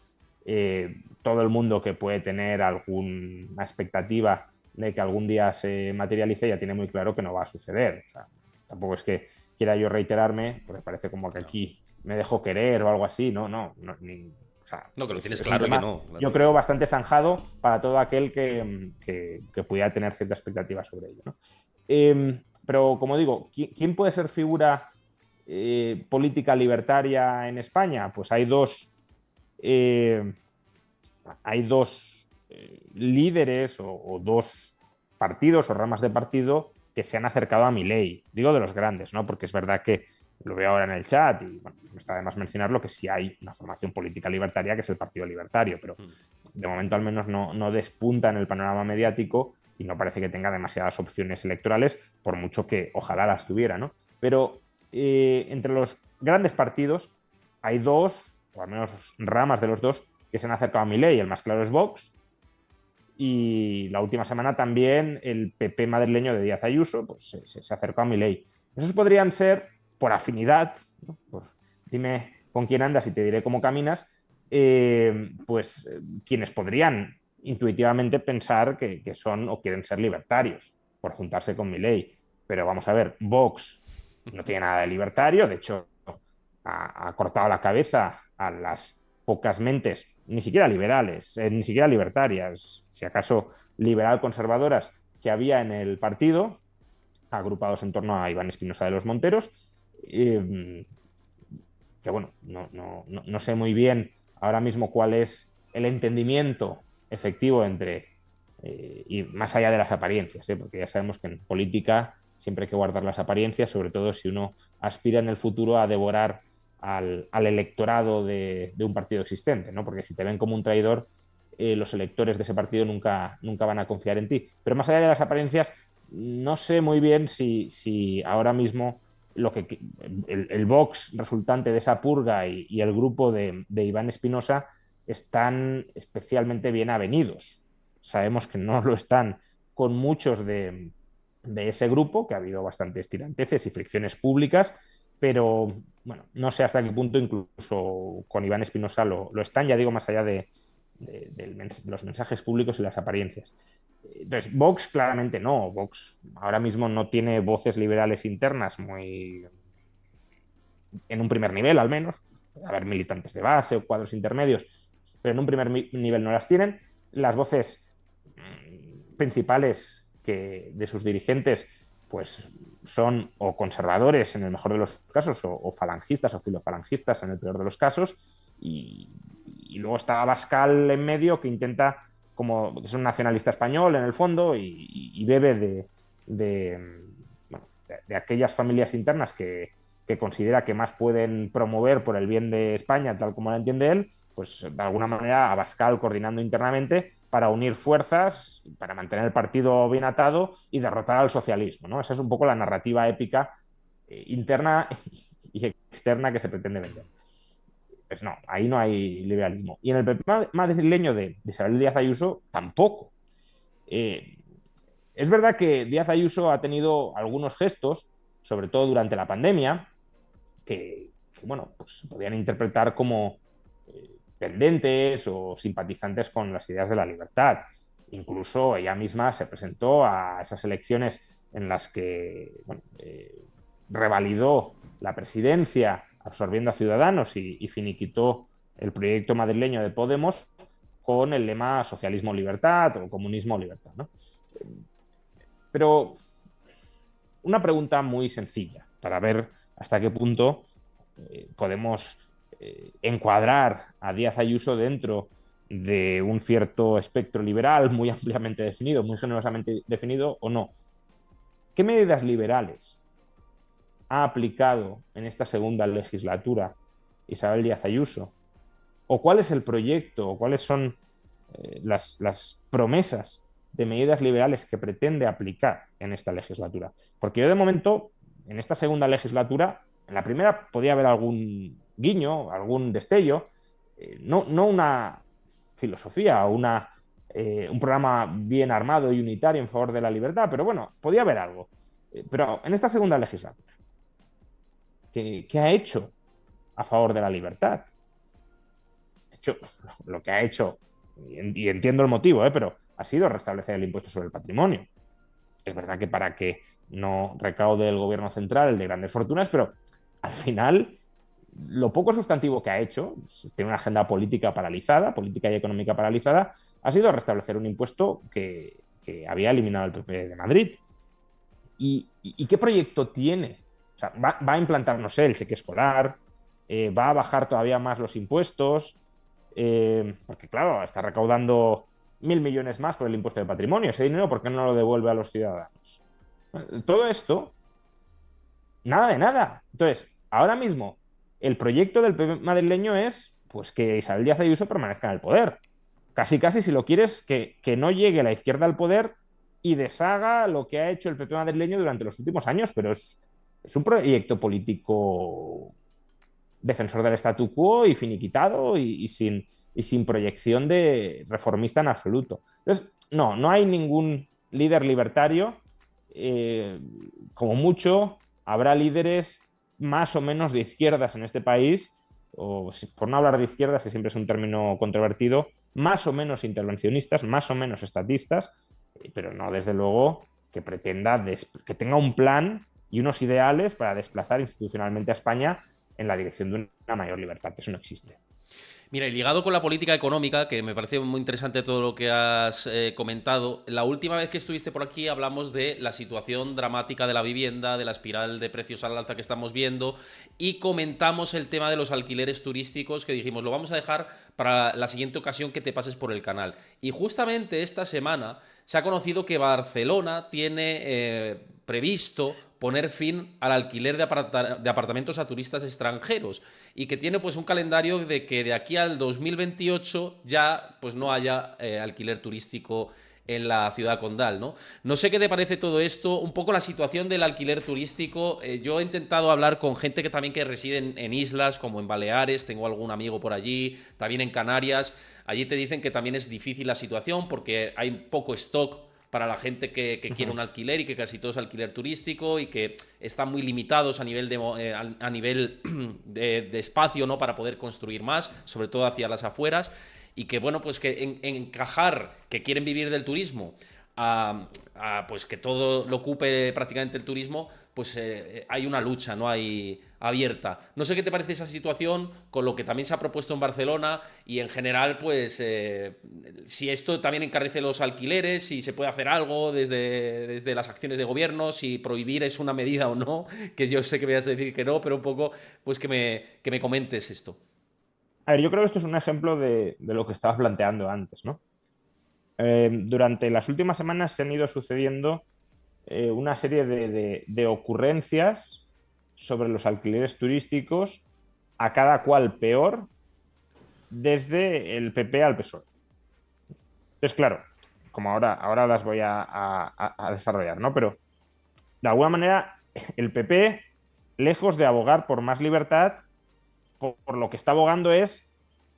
Speaker 2: todo el mundo que puede tener alguna expectativa de que algún día se materialice ya tiene muy claro que no va a suceder. O sea, tampoco es que quiera yo reiterarme, porque parece como que
Speaker 1: No,
Speaker 2: aquí me dejo querer o algo así. No, o sea,
Speaker 1: no, que lo tienes
Speaker 2: es un
Speaker 1: claro y que
Speaker 2: tema,
Speaker 1: no, claro.
Speaker 2: yo creo, bastante zanjado para todo aquel que pudiera tener cierta expectativa sobre ello, ¿no? Pero como digo, ¿quién puede ser figura política libertaria en España? Pues eh, hay dos líderes o dos partidos o ramas de partido que se han acercado a Milei. Digo de los grandes, ¿no? Porque es verdad que lo veo ahora en el chat y bueno, no está de más mencionarlo que sí hay una formación política libertaria que es el Partido Libertario, pero
Speaker 1: Mm.
Speaker 2: de momento al menos no despunta en el panorama mediático y no parece que tenga demasiadas opciones electorales, por mucho que ojalá las tuviera, ¿no? Pero entre los grandes partidos hay dos, o al menos ramas de los dos, que se han acercado a Milei. El más claro es Vox, y la última semana también el PP madrileño de Díaz Ayuso pues, se acercó a Milei. Esos podrían ser, por afinidad, ¿no? Dime con quién andas y te diré cómo caminas, quienes podrían intuitivamente pensar que son o quieren ser libertarios por juntarse con Milei. Pero vamos a ver, Vox no tiene nada de libertario, de hecho ha cortado la cabeza a las pocas mentes, ni siquiera liberales, ni siquiera libertarias, si acaso liberal-conservadoras que había en el partido, agrupados en torno a Iván Espinosa de los Monteros, que bueno, no sé muy bien ahora mismo cuál es el entendimiento efectivo entre, y más allá de las apariencias, porque ya sabemos que en política siempre hay que guardar las apariencias, sobre todo si uno aspira en el futuro a devorar al electorado de un partido existente, ¿no? Porque si te ven como un traidor, los electores de ese partido nunca van a confiar en ti. Pero más allá de las apariencias, no sé muy bien si ahora mismo el Vox resultante de esa purga y el grupo de Iván Espinosa están especialmente bien avenidos. Sabemos que no lo están con muchos de ese grupo, que ha habido bastantes tiranteces y fricciones públicas, pero bueno, no sé hasta qué punto incluso con Iván Espinosa lo están, ya digo, más allá de los mensajes públicos y las apariencias. Entonces, Vox claramente no. Vox ahora mismo no tiene voces liberales internas muy en un primer nivel, al menos. Puede haber militantes de base o cuadros intermedios, pero en un primer nivel no las tienen. Las voces principales de sus dirigentes pues son o conservadores en el mejor de los casos o falangistas o filofalangistas en el peor de los casos y luego está Abascal en medio que intenta como es un nacionalista español en el fondo y bebe de aquellas familias internas que considera que más pueden promover por el bien de España, tal como la entiende él, pues de alguna manera Abascal coordinando internamente para unir fuerzas, para mantener el partido bien atado y derrotar al socialismo, ¿no? Esa es un poco la narrativa épica interna y externa que se pretende vender. Pues no, ahí no hay liberalismo. Y en el PP madrileño de Isabel Díaz Ayuso tampoco. Eh, es verdad que Díaz Ayuso ha tenido algunos gestos, sobre todo durante la pandemia, bueno, pues se podían interpretar como tendentes o simpatizantes con las ideas de la libertad. Incluso ella misma se presentó a esas elecciones en las que bueno, revalidó la presidencia absorbiendo a Ciudadanos y finiquitó el proyecto madrileño de Podemos con el lema socialismo-libertad o comunismo-libertad, ¿no? Pero una pregunta muy sencilla para ver hasta qué punto podemos encuadrar a Díaz Ayuso dentro de un cierto espectro liberal muy ampliamente definido, muy generosamente definido o no. ¿Qué medidas liberales ha aplicado en esta segunda legislatura Isabel Díaz Ayuso? ¿O cuál es el proyecto o cuáles son las promesas de medidas liberales que pretende aplicar en esta legislatura? Porque yo de momento, en esta segunda legislatura, en la primera podía haber algún guiño, algún destello, no una filosofía o una un programa bien armado y unitario en favor de la libertad, pero bueno, podía haber algo. Pero en esta segunda legislatura, ¿qué ha hecho a favor de la libertad? De hecho, lo que ha hecho, y entiendo el motivo, pero ha sido restablecer el impuesto sobre el patrimonio. Es verdad que para que no recaude el gobierno central el de grandes fortunas, pero al final lo poco sustantivo que ha hecho, tiene una agenda política paralizada, política y económica paralizada, ha sido restablecer un impuesto que había eliminado el PP de Madrid. ¿Y qué proyecto tiene? O sea, va a implantar, no sé, el cheque escolar, va a bajar todavía más los impuestos, porque claro, está recaudando 1.000 millones más por el impuesto de patrimonio. Ese dinero, ¿por qué no lo devuelve a los ciudadanos? Todo esto, nada de nada. Entonces, ahora mismo, el proyecto del PP madrileño es pues que Isabel Díaz Ayuso permanezca en el poder. Casi, casi, si lo quieres, que no llegue la izquierda al poder y deshaga lo que ha hecho el PP madrileño durante los últimos años, pero es un proyecto político defensor del statu quo y finiquitado y sin proyección de reformista en absoluto. Entonces, no hay ningún líder libertario. Como mucho, habrá líderes más o menos de izquierdas en este país, o por no hablar de izquierdas, que siempre es un término controvertido, más o menos intervencionistas, más o menos estatistas, pero no desde luego que pretenda que tenga un plan y unos ideales para desplazar institucionalmente a España en la dirección de una mayor libertad. Eso no existe.
Speaker 1: Mira, y ligado con la política económica, que me parece muy interesante todo lo que has comentado, la última vez que estuviste por aquí hablamos de la situación dramática de la vivienda, de la espiral de precios al alza que estamos viendo, y comentamos el tema de los alquileres turísticos, que dijimos, lo vamos a dejar para la siguiente ocasión que te pases por el canal. Y justamente esta semana se ha conocido que Barcelona tiene previsto poner fin al alquiler de apartamentos a turistas extranjeros y que tiene pues un calendario de que de aquí al 2028 ya pues no haya alquiler turístico en la ciudad condal, ¿no? No sé qué te parece todo esto, un poco la situación del alquiler turístico. Yo he intentado hablar con gente que también que reside en islas, como en Baleares, tengo algún amigo por allí, también en Canarias. Allí te dicen que también es difícil la situación porque hay poco stock para la gente que quiere un alquiler y que casi todo es alquiler turístico y que están muy limitados a nivel a nivel de espacio, ¿no? Para poder construir más, sobre todo hacia las afueras, y que bueno, pues que encajar que quieren vivir del turismo pues que todo lo ocupe prácticamente el turismo, pues hay una lucha, no hay abierta. No sé qué te parece esa situación con lo que también se ha propuesto en Barcelona y en general, pues si esto también encarece los alquileres, si se puede hacer algo desde las acciones de gobierno, si prohibir es una medida o no, que yo sé que me vas a decir que no, pero un poco pues que me comentes esto.
Speaker 2: A ver, yo creo que esto es un ejemplo de lo que estabas planteando antes, ¿no? Durante las últimas semanas se han ido sucediendo una serie de ocurrencias sobre los alquileres turísticos, a cada cual peor, desde el PP al PSOE. Entonces, claro, como ahora las voy a desarrollar, ¿no? Pero de alguna manera el PP, lejos de abogar por más libertad, por lo que está abogando es: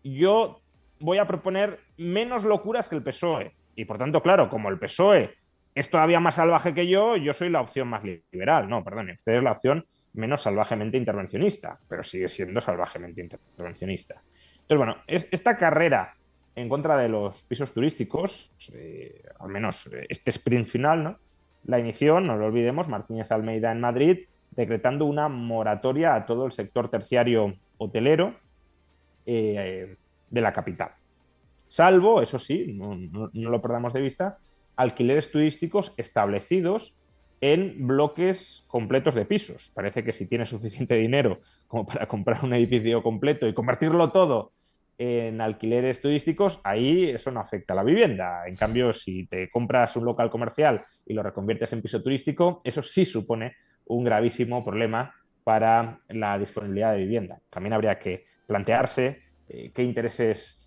Speaker 2: yo voy a proponer menos locuras que el PSOE. Y por tanto, claro, como el PSOE es todavía más salvaje que yo soy la opción más liberal. No, perdone, usted es la opción menos salvajemente intervencionista, pero sigue siendo salvajemente intervencionista. Entonces, bueno, esta carrera en contra de los pisos turísticos, al menos este sprint final, ¿no? La inició, no lo olvidemos, Martínez Almeida en Madrid, decretando una moratoria a todo el sector terciario hotelero de la capital. Salvo, eso sí, no lo perdamos de vista, alquileres turísticos establecidos en bloques completos de pisos. Parece que si tienes suficiente dinero como para comprar un edificio completo y convertirlo todo en alquileres turísticos, ahí eso no afecta a la vivienda. En cambio, si te compras un local comercial y lo reconviertes en piso turístico, eso sí supone un gravísimo problema para la disponibilidad de vivienda. También habría que plantearse qué intereses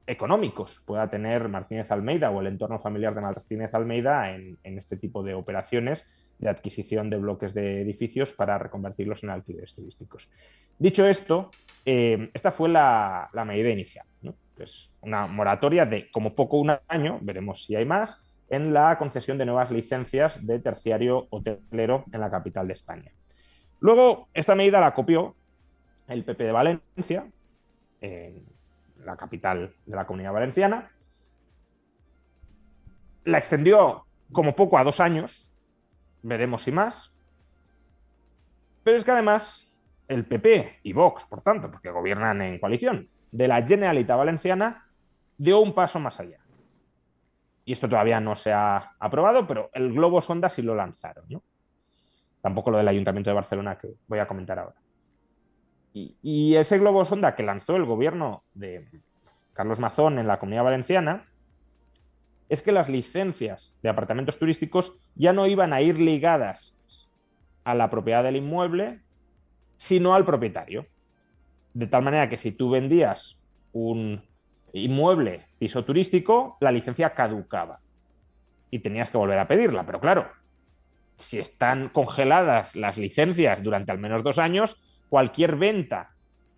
Speaker 2: económicos pueda tener Martínez Almeida o el entorno familiar de Martínez Almeida en este tipo de operaciones de adquisición de bloques de edificios para reconvertirlos en alquileres turísticos. Dicho esto, esta fue la medida inicial, ¿no? pues, una moratoria de como poco un año, veremos si hay más, en la concesión de nuevas licencias de terciario hotelero en la capital de España. Luego, esta medida la copió el PP de Valencia, en la capital de la Comunidad Valenciana, la extendió como poco a 2 años, veremos si más, pero es que además el PP y Vox, por tanto, porque gobiernan en coalición, de la Generalitat Valenciana, dio un paso más allá. Y esto todavía no se ha aprobado, pero el globo sonda sí lo lanzaron, ¿no? Tampoco lo del Ayuntamiento de Barcelona, que voy a comentar ahora. Y ese globo sonda que lanzó el gobierno de Carlos Mazón en la Comunidad Valenciana es que las licencias de apartamentos turísticos ya no iban a ir ligadas a la propiedad del inmueble, sino al propietario. De tal manera que si tú vendías un inmueble piso turístico, la licencia caducaba y tenías que volver a pedirla. Pero claro, si están congeladas las licencias durante al menos 2 años, cualquier venta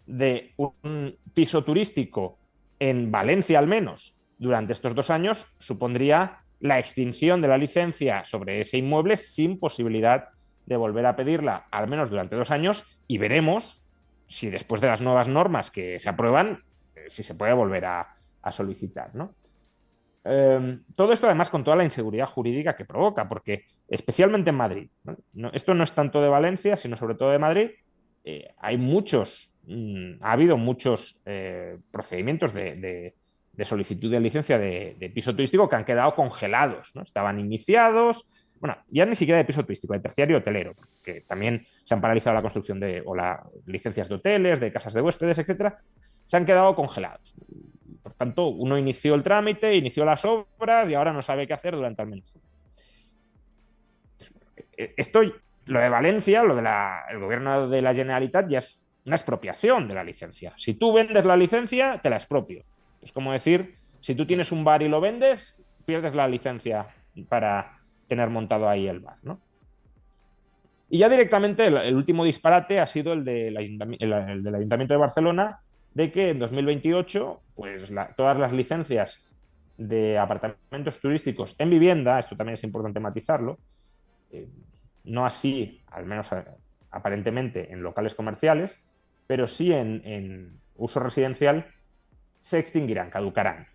Speaker 2: de un piso turístico en Valencia al menos durante estos 2 años supondría la extinción de la licencia sobre ese inmueble sin posibilidad de volver a pedirla al menos durante 2 años, y veremos si después de las nuevas normas que se aprueban, si se puede volver a solicitar, ¿no? Todo esto además con toda la inseguridad jurídica que provoca, porque especialmente en Madrid, ¿no? Esto no es tanto de Valencia, sino sobre todo de Madrid, hay muchos, ha habido muchos procedimientos de solicitud de licencia de piso turístico que han quedado congelados, ¿no? Estaban iniciados, bueno, ya ni siquiera de piso turístico, de terciario hotelero, que también se han paralizado la construcción o las licencias de hoteles, de casas de huéspedes, etcétera, se han quedado congelados. Por tanto, uno inició el trámite, inició las obras y ahora no sabe qué hacer durante al menos un año. Esto, lo de Valencia, lo del gobierno de la Generalitat, ya es una expropiación de la licencia. Si tú vendes la licencia, te la expropio. Es como decir, si tú tienes un bar y lo vendes, pierdes la licencia para tener montado ahí el bar, ¿no? Y ya directamente el último disparate ha sido el del Ayuntamiento de Barcelona, de que en 2028 pues todas las licencias de apartamentos turísticos en vivienda, esto también es importante matizarlo, no así, al menos aparentemente, en locales comerciales, pero sí en uso residencial, se extinguirán, caducarán.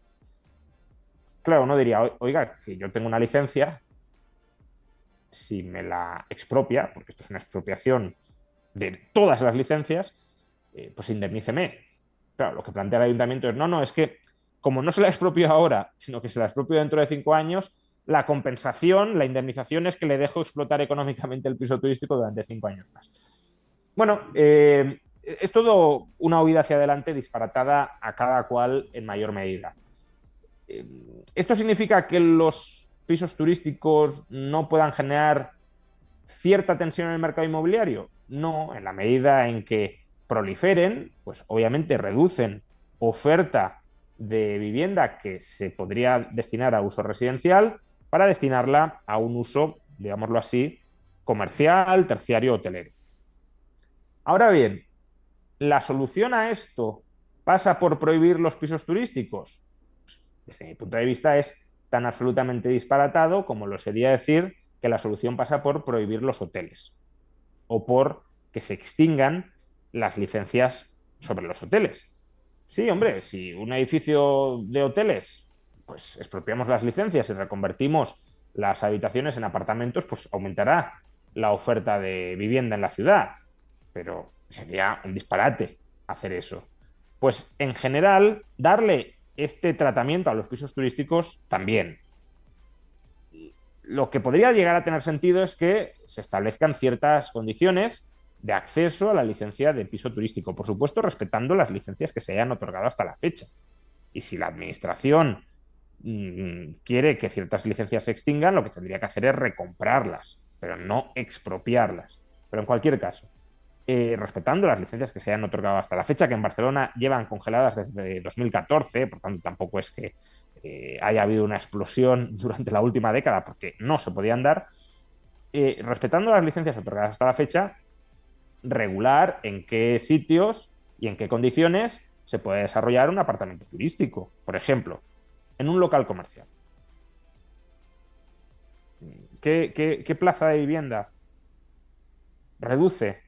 Speaker 2: Claro, uno diría, oiga, que yo tengo una licencia, si me la expropia, porque esto es una expropiación de todas las licencias, pues indemníceme. Claro, lo que plantea el ayuntamiento es, no, es que como no se la expropio ahora, sino que se la expropio dentro de 5 años, la compensación, la indemnización es que le dejo explotar económicamente el piso turístico durante 5 años más. Bueno, es todo una huida hacia adelante disparatada a cada cual en mayor medida. ¿Esto significa que los pisos turísticos no puedan generar cierta tensión en el mercado inmobiliario? No, en la medida en que proliferen, pues obviamente reducen oferta de vivienda que se podría destinar a uso residencial para destinarla a un uso, digámoslo así, comercial, terciario, hotelero. Ahora bien, ¿la solución a esto pasa por prohibir los pisos turísticos? Pues, desde mi punto de vista es tan absolutamente disparatado como lo sería decir que la solución pasa por prohibir los hoteles o por que se extingan las licencias sobre los hoteles. Sí, hombre, si un edificio de hoteles, pues expropiamos las licencias y reconvertimos las habitaciones en apartamentos, pues aumentará la oferta de vivienda en la ciudad. Pero sería un disparate hacer eso. Pues en general, darle este tratamiento a los pisos turísticos también. Lo que podría llegar a tener sentido es que se establezcan ciertas condiciones de acceso a la licencia de piso turístico, por supuesto respetando las licencias que se hayan otorgado hasta la fecha. Y si la administración quiere que ciertas licencias se extingan, lo que tendría que hacer es recomprarlas, pero no expropiarlas. Pero en cualquier caso, respetando las licencias que se hayan otorgado hasta la fecha, que en Barcelona llevan congeladas desde 2014, por tanto tampoco es que haya habido una explosión durante la última década, porque no se podían dar, respetando las licencias otorgadas hasta la fecha, regular en qué sitios y en qué condiciones se puede desarrollar un apartamento turístico, por ejemplo, en un local comercial. ¿Qué plaza de vivienda reduce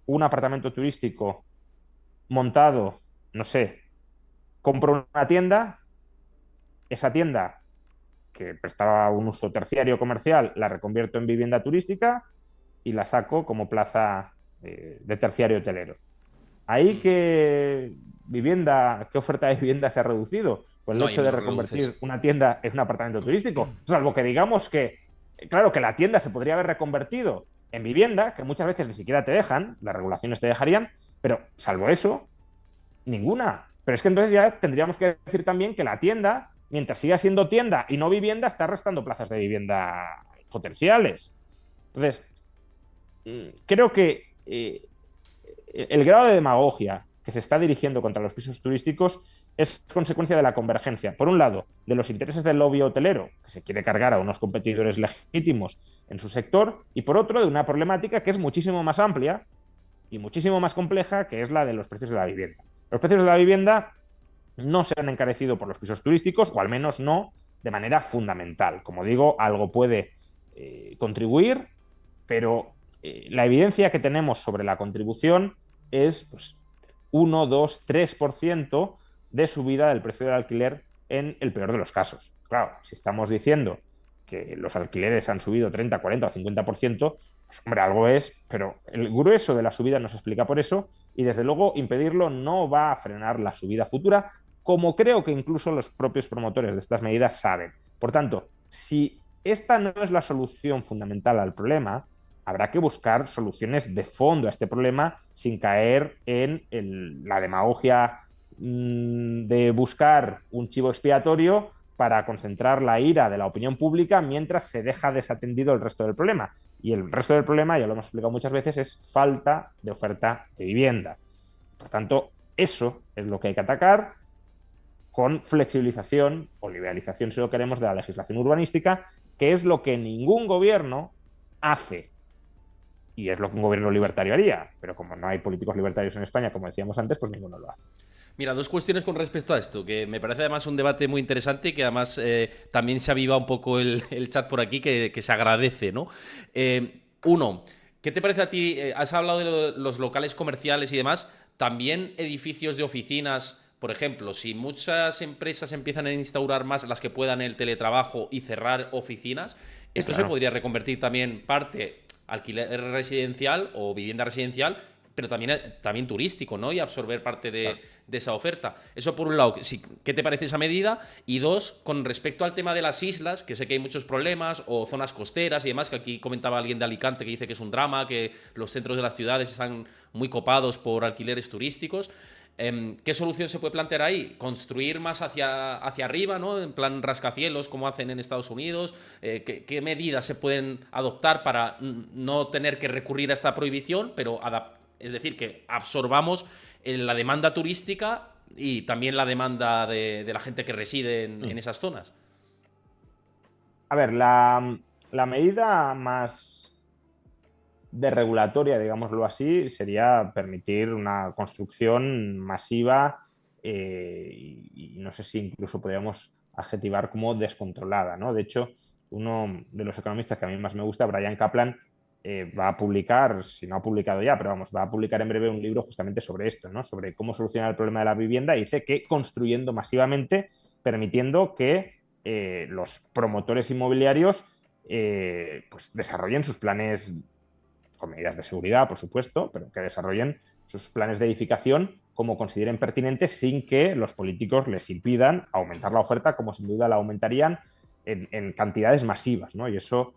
Speaker 2: un apartamento turístico montado? No sé, compro una tienda, esa tienda que prestaba un uso terciario comercial la reconvierto en vivienda turística y la saco como plaza de terciario hotelero. Ahí qué oferta de vivienda se ha reducido. Pues el
Speaker 1: No, y
Speaker 2: hecho de
Speaker 1: no
Speaker 2: reconvertir
Speaker 1: reduces.
Speaker 2: una tienda en un apartamento turístico. Salvo que digamos que, claro, que la tienda se podría haber reconvertido en vivienda, que muchas veces ni siquiera te dejan, las regulaciones te dejarían, pero salvo eso, ninguna. Pero es que entonces ya tendríamos que decir también que la tienda, mientras siga siendo tienda y no vivienda, está restando plazas de vivienda potenciales. Entonces, creo que el grado de demagogia que se está dirigiendo contra los pisos turísticos es consecuencia de la convergencia, por un lado, de los intereses del lobby hotelero, que se quiere cargar a unos competidores legítimos en su sector, y por otro, de una problemática que es muchísimo más amplia y muchísimo más compleja, que es la de los precios de la vivienda. Los precios de la vivienda no se han encarecido por los pisos turísticos, o al menos no de manera fundamental. Como digo, algo puede contribuir, pero la evidencia que tenemos sobre la contribución es pues, 1, 2, 3% de subida del precio del alquiler en el peor de los casos. Claro, si estamos diciendo que los alquileres han subido 30, 40 o 50%, pues hombre, algo es, pero el grueso de la subida no se explica por eso y desde luego impedirlo no va a frenar la subida futura, como creo que incluso los propios promotores de estas medidas saben. Por tanto, si esta no es la solución fundamental al problema, habrá que buscar soluciones de fondo a este problema sin caer en la demagogia de buscar un chivo expiatorio para concentrar la ira de la opinión pública mientras se deja desatendido el resto del problema. Y el resto del problema, ya lo hemos explicado muchas veces, es falta de oferta de vivienda. Por tanto, eso es lo que hay que atacar con flexibilización o liberalización, si lo queremos, de la legislación urbanística, que es lo que ningún gobierno hace. Y es lo que un gobierno libertario haría. Pero como no hay políticos libertarios en España, como decíamos antes, pues ninguno lo hace.
Speaker 1: Mira, dos cuestiones con respecto a esto, que me parece además un debate muy interesante y que además también se aviva un poco el chat por aquí, que se agradece, ¿no? Uno, ¿qué te parece a ti? Has hablado de los locales comerciales y demás, también edificios de oficinas, por ejemplo, si muchas empresas empiezan a instaurar más las que puedan el teletrabajo y cerrar oficinas,
Speaker 2: Sí,
Speaker 1: esto se
Speaker 2: claro.
Speaker 1: podría reconvertir también parte alquiler residencial o vivienda residencial, pero también turístico, ¿no? Y absorber parte
Speaker 2: Claro.
Speaker 1: de esa oferta. Eso por un lado, sí, ¿qué te parece esa medida? Y dos, con respecto al tema de las islas, que sé que hay muchos problemas, o zonas costeras y demás, que aquí comentaba alguien de Alicante que dice que es un drama, que los centros de las ciudades están muy copados por alquileres turísticos. ¿Qué solución se puede plantear ahí? ¿Construir más hacia arriba, ¿no? En plan rascacielos, como hacen en Estados Unidos? ¿Qué medidas se pueden adoptar para no tener que recurrir a esta prohibición, pero es decir, que absorbamos la demanda turística y también la demanda de la gente que reside en esas zonas?
Speaker 2: A ver, la medida más desregulatoria, digámoslo así, sería permitir una construcción masiva y no sé si incluso podríamos adjetivar como descontrolada, ¿no? De hecho, uno de los economistas que a mí más me gusta, Brian Kaplan, va a publicar, si no ha publicado ya, pero vamos, va a publicar en breve un libro justamente sobre esto, ¿no? Sobre cómo solucionar el problema de la vivienda y dice que construyendo masivamente, permitiendo que los promotores inmobiliarios pues desarrollen sus planes con medidas de seguridad, por supuesto, pero que desarrollen sus planes de edificación como consideren pertinentes sin que los políticos les impidan aumentar la oferta, como sin duda la aumentarían en cantidades masivas, ¿no? Y eso,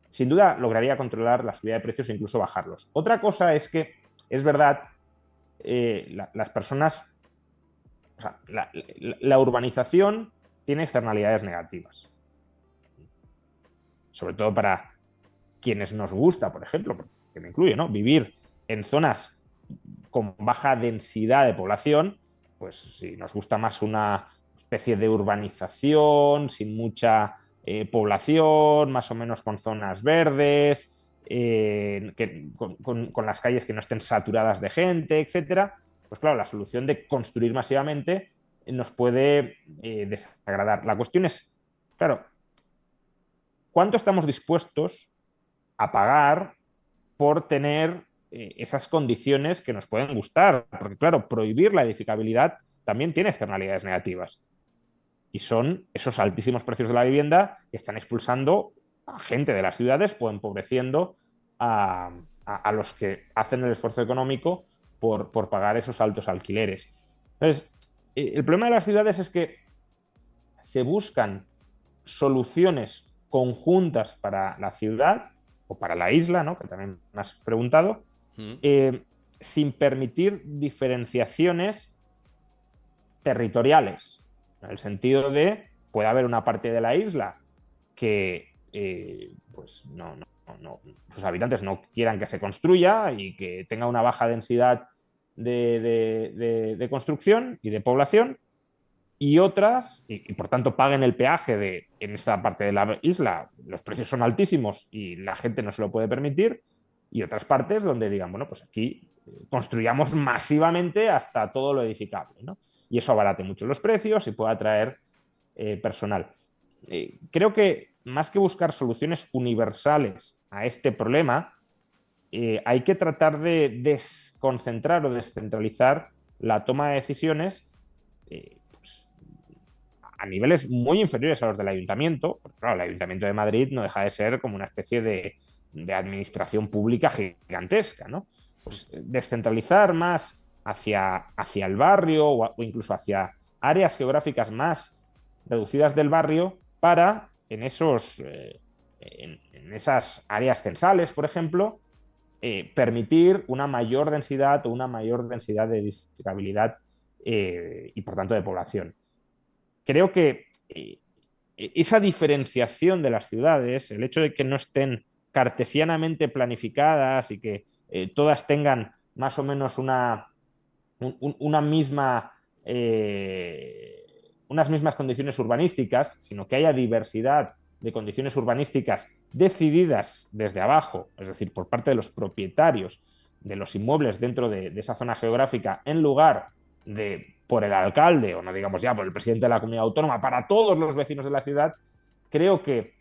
Speaker 2: sin duda, lograría controlar la subida de precios e incluso bajarlos. Otra cosa es que, es verdad, las personas, o sea, la urbanización tiene externalidades negativas, sobre todo para quienes nos gusta, por ejemplo, que me incluye, ¿no? Vivir en zonas con baja densidad de población, pues si nos gusta más una especie de urbanización sin mucha población, más o menos con zonas verdes, con las calles que no estén saturadas de gente, etcétera, pues claro, la solución de construir masivamente nos puede desagradar. La cuestión es, claro, ¿cuánto estamos dispuestos a pagar por tener esas condiciones que nos pueden gustar? Porque claro, prohibir la edificabilidad también tiene externalidades negativas. Y son esos altísimos precios de la vivienda que están expulsando a gente de las ciudades o empobreciendo a los que hacen el esfuerzo económico por pagar esos altos alquileres. Entonces, el problema de las ciudades es que se buscan soluciones conjuntas para la ciudad o para la isla, ¿no? Que también me has preguntado, sin permitir diferenciaciones territoriales, en el sentido de puede haber una parte de la isla que pues sus habitantes no quieran que se construya y que tenga una baja densidad de construcción y de población, y otras, y por tanto paguen el peaje en esa parte de la isla, los precios son altísimos y la gente no se lo puede permitir, y otras partes donde digan, bueno, pues aquí construyamos masivamente hasta todo lo edificable, ¿no? Y eso abarate mucho los precios y puede atraer personal. Creo que más que buscar soluciones universales a este problema, hay que tratar de desconcentrar o descentralizar la toma de decisiones pues, a niveles muy inferiores a los del ayuntamiento. Porque, claro, el Ayuntamiento de Madrid no deja de ser como una especie de administración pública gigantesca, ¿no? Pues descentralizar más hacia el barrio o incluso hacia áreas geográficas más reducidas del barrio para en esas áreas censales, por ejemplo, permitir una mayor densidad o una mayor densidad de edificabilidad y por tanto de población. Creo que esa diferenciación de las ciudades, el hecho de que no estén cartesianamente planificadas y que todas tengan más o menos una misma, unas mismas condiciones urbanísticas, sino que haya diversidad de condiciones urbanísticas decididas desde abajo, es decir, por parte de los propietarios de los inmuebles dentro de esa zona geográfica, en lugar de por el alcalde, o no digamos ya por el presidente de la comunidad autónoma, para todos los vecinos de la ciudad, creo que,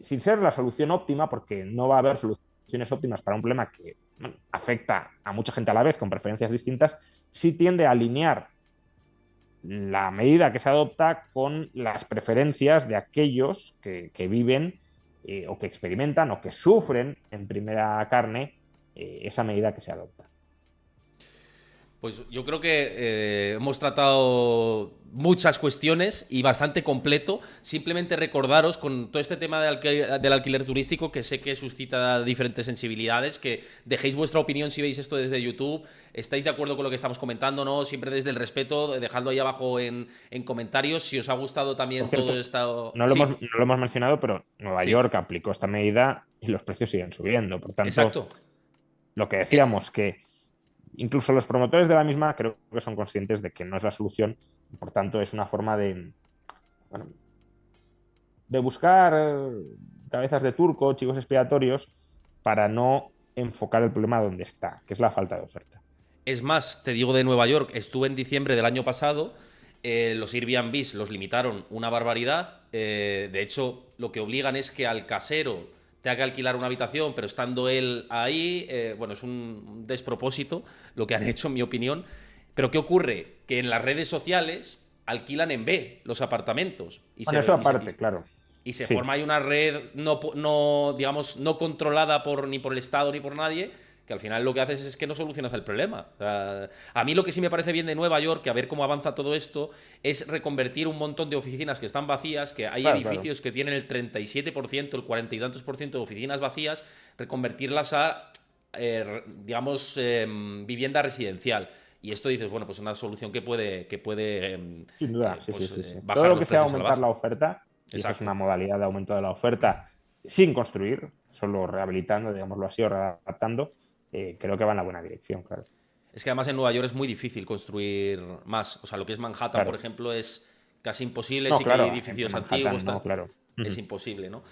Speaker 2: sin ser la solución óptima, porque no va a haber soluciones óptimas para un problema que afecta a mucha gente a la vez con preferencias distintas, sí tiende a alinear la medida que se adopta con las preferencias de aquellos que viven o que experimentan o que sufren en primera carne esa medida que se adopta.
Speaker 1: Pues yo creo que hemos tratado muchas cuestiones y bastante completo. Simplemente recordaros con todo este tema del alquiler turístico, que sé que suscita diferentes sensibilidades, que dejéis vuestra opinión si veis esto desde YouTube. ¿Estáis de acuerdo con lo que estamos comentando? ¿No? Siempre desde el respeto, dejadlo ahí abajo en comentarios. Si os ha gustado también
Speaker 2: Por cierto,
Speaker 1: todo esto...
Speaker 2: no
Speaker 1: Sí,
Speaker 2: lo hemos mencionado, pero Nueva
Speaker 1: sí,
Speaker 2: York aplicó esta medida y los precios siguen subiendo. Por tanto,
Speaker 1: exacto.
Speaker 2: lo que
Speaker 1: Eh,
Speaker 2: decíamos, que incluso los promotores de la misma creo que son conscientes de que no es la solución. Por tanto, es una forma bueno, de buscar cabezas de turco, chivos expiatorios, para no enfocar el problema donde está, que es la falta de oferta.
Speaker 1: Es más, te digo de Nueva York, estuve en diciembre del año pasado, los Airbnbs los limitaron una barbaridad, de hecho lo que obligan es que al casero te haga alquilar una habitación, pero estando él ahí, bueno, es un despropósito lo que han hecho en mi opinión, pero ¿qué ocurre? Que en las redes sociales alquilan en B los apartamentos
Speaker 2: Bueno, eso aparte, claro.
Speaker 1: y se
Speaker 2: Sí.
Speaker 1: forma ahí una red digamos, no controlada ni por el Estado ni por nadie, que al final lo que haces es que no solucionas el problema. O sea, a mí lo que sí me parece bien de Nueva York, que a ver cómo avanza todo esto, es reconvertir un montón de oficinas que están vacías, que hay
Speaker 2: Claro, claro.
Speaker 1: edificios que tienen el 37%, el 40 y tantos por ciento de oficinas vacías, reconvertirlas a, digamos, vivienda residencial. Y esto dices, bueno, pues una solución que puede
Speaker 2: Sin duda, sí, sí, sí, sí. Todo
Speaker 1: bajar
Speaker 2: lo
Speaker 1: los
Speaker 2: que sea
Speaker 1: precios a la
Speaker 2: aumentar
Speaker 1: baja.
Speaker 2: la oferta, y esa es
Speaker 1: Exacto.
Speaker 2: una modalidad de aumento de la oferta sin construir, solo rehabilitando, digámoslo así, o readaptando, creo que va en la buena dirección, claro.
Speaker 1: Es que además en Nueva York es muy difícil construir más. O sea, lo que es Manhattan, por
Speaker 2: Claro.
Speaker 1: ejemplo, es casi imposible.
Speaker 2: No,
Speaker 1: Sí que hay
Speaker 2: claro, en
Speaker 1: edificios
Speaker 2: Manhattan
Speaker 1: antiguos,
Speaker 2: no,
Speaker 1: tal.
Speaker 2: claro.
Speaker 1: es imposible, ¿no?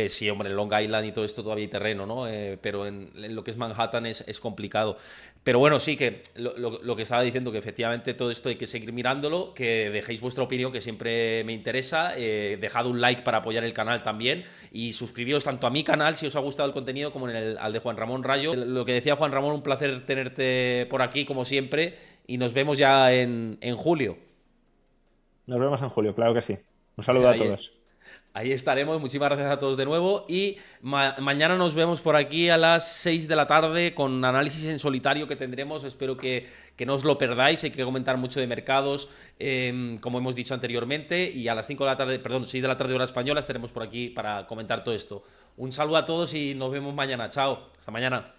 Speaker 1: Sí, hombre, en Long Island y todo esto todavía hay terreno, ¿no? Pero en lo que es Manhattan es complicado. Pero bueno, sí que lo que estaba diciendo, que efectivamente todo esto hay que seguir mirándolo, que dejéis vuestra opinión, que siempre me interesa. Dejad un like para apoyar el canal también y suscribíos tanto a mi canal si os ha gustado el contenido como al de Juan Ramón Rayo. Lo que decía Juan Ramón, un placer tenerte por aquí como siempre y nos vemos ya en julio.
Speaker 2: Nos vemos en julio, claro que sí. Un saludo a
Speaker 1: Ahí,
Speaker 2: todos.
Speaker 1: Ahí estaremos. Muchísimas gracias a todos de nuevo. Y mañana nos vemos por aquí a las 6 de la tarde con análisis en solitario que tendremos. Espero que no os lo perdáis. Hay que comentar mucho de mercados, como hemos dicho anteriormente. Y a las 5 de la tarde, perdón, 6 de la tarde hora española estaremos por aquí para comentar todo esto. Un saludo a todos y nos vemos mañana. Chao. Hasta mañana.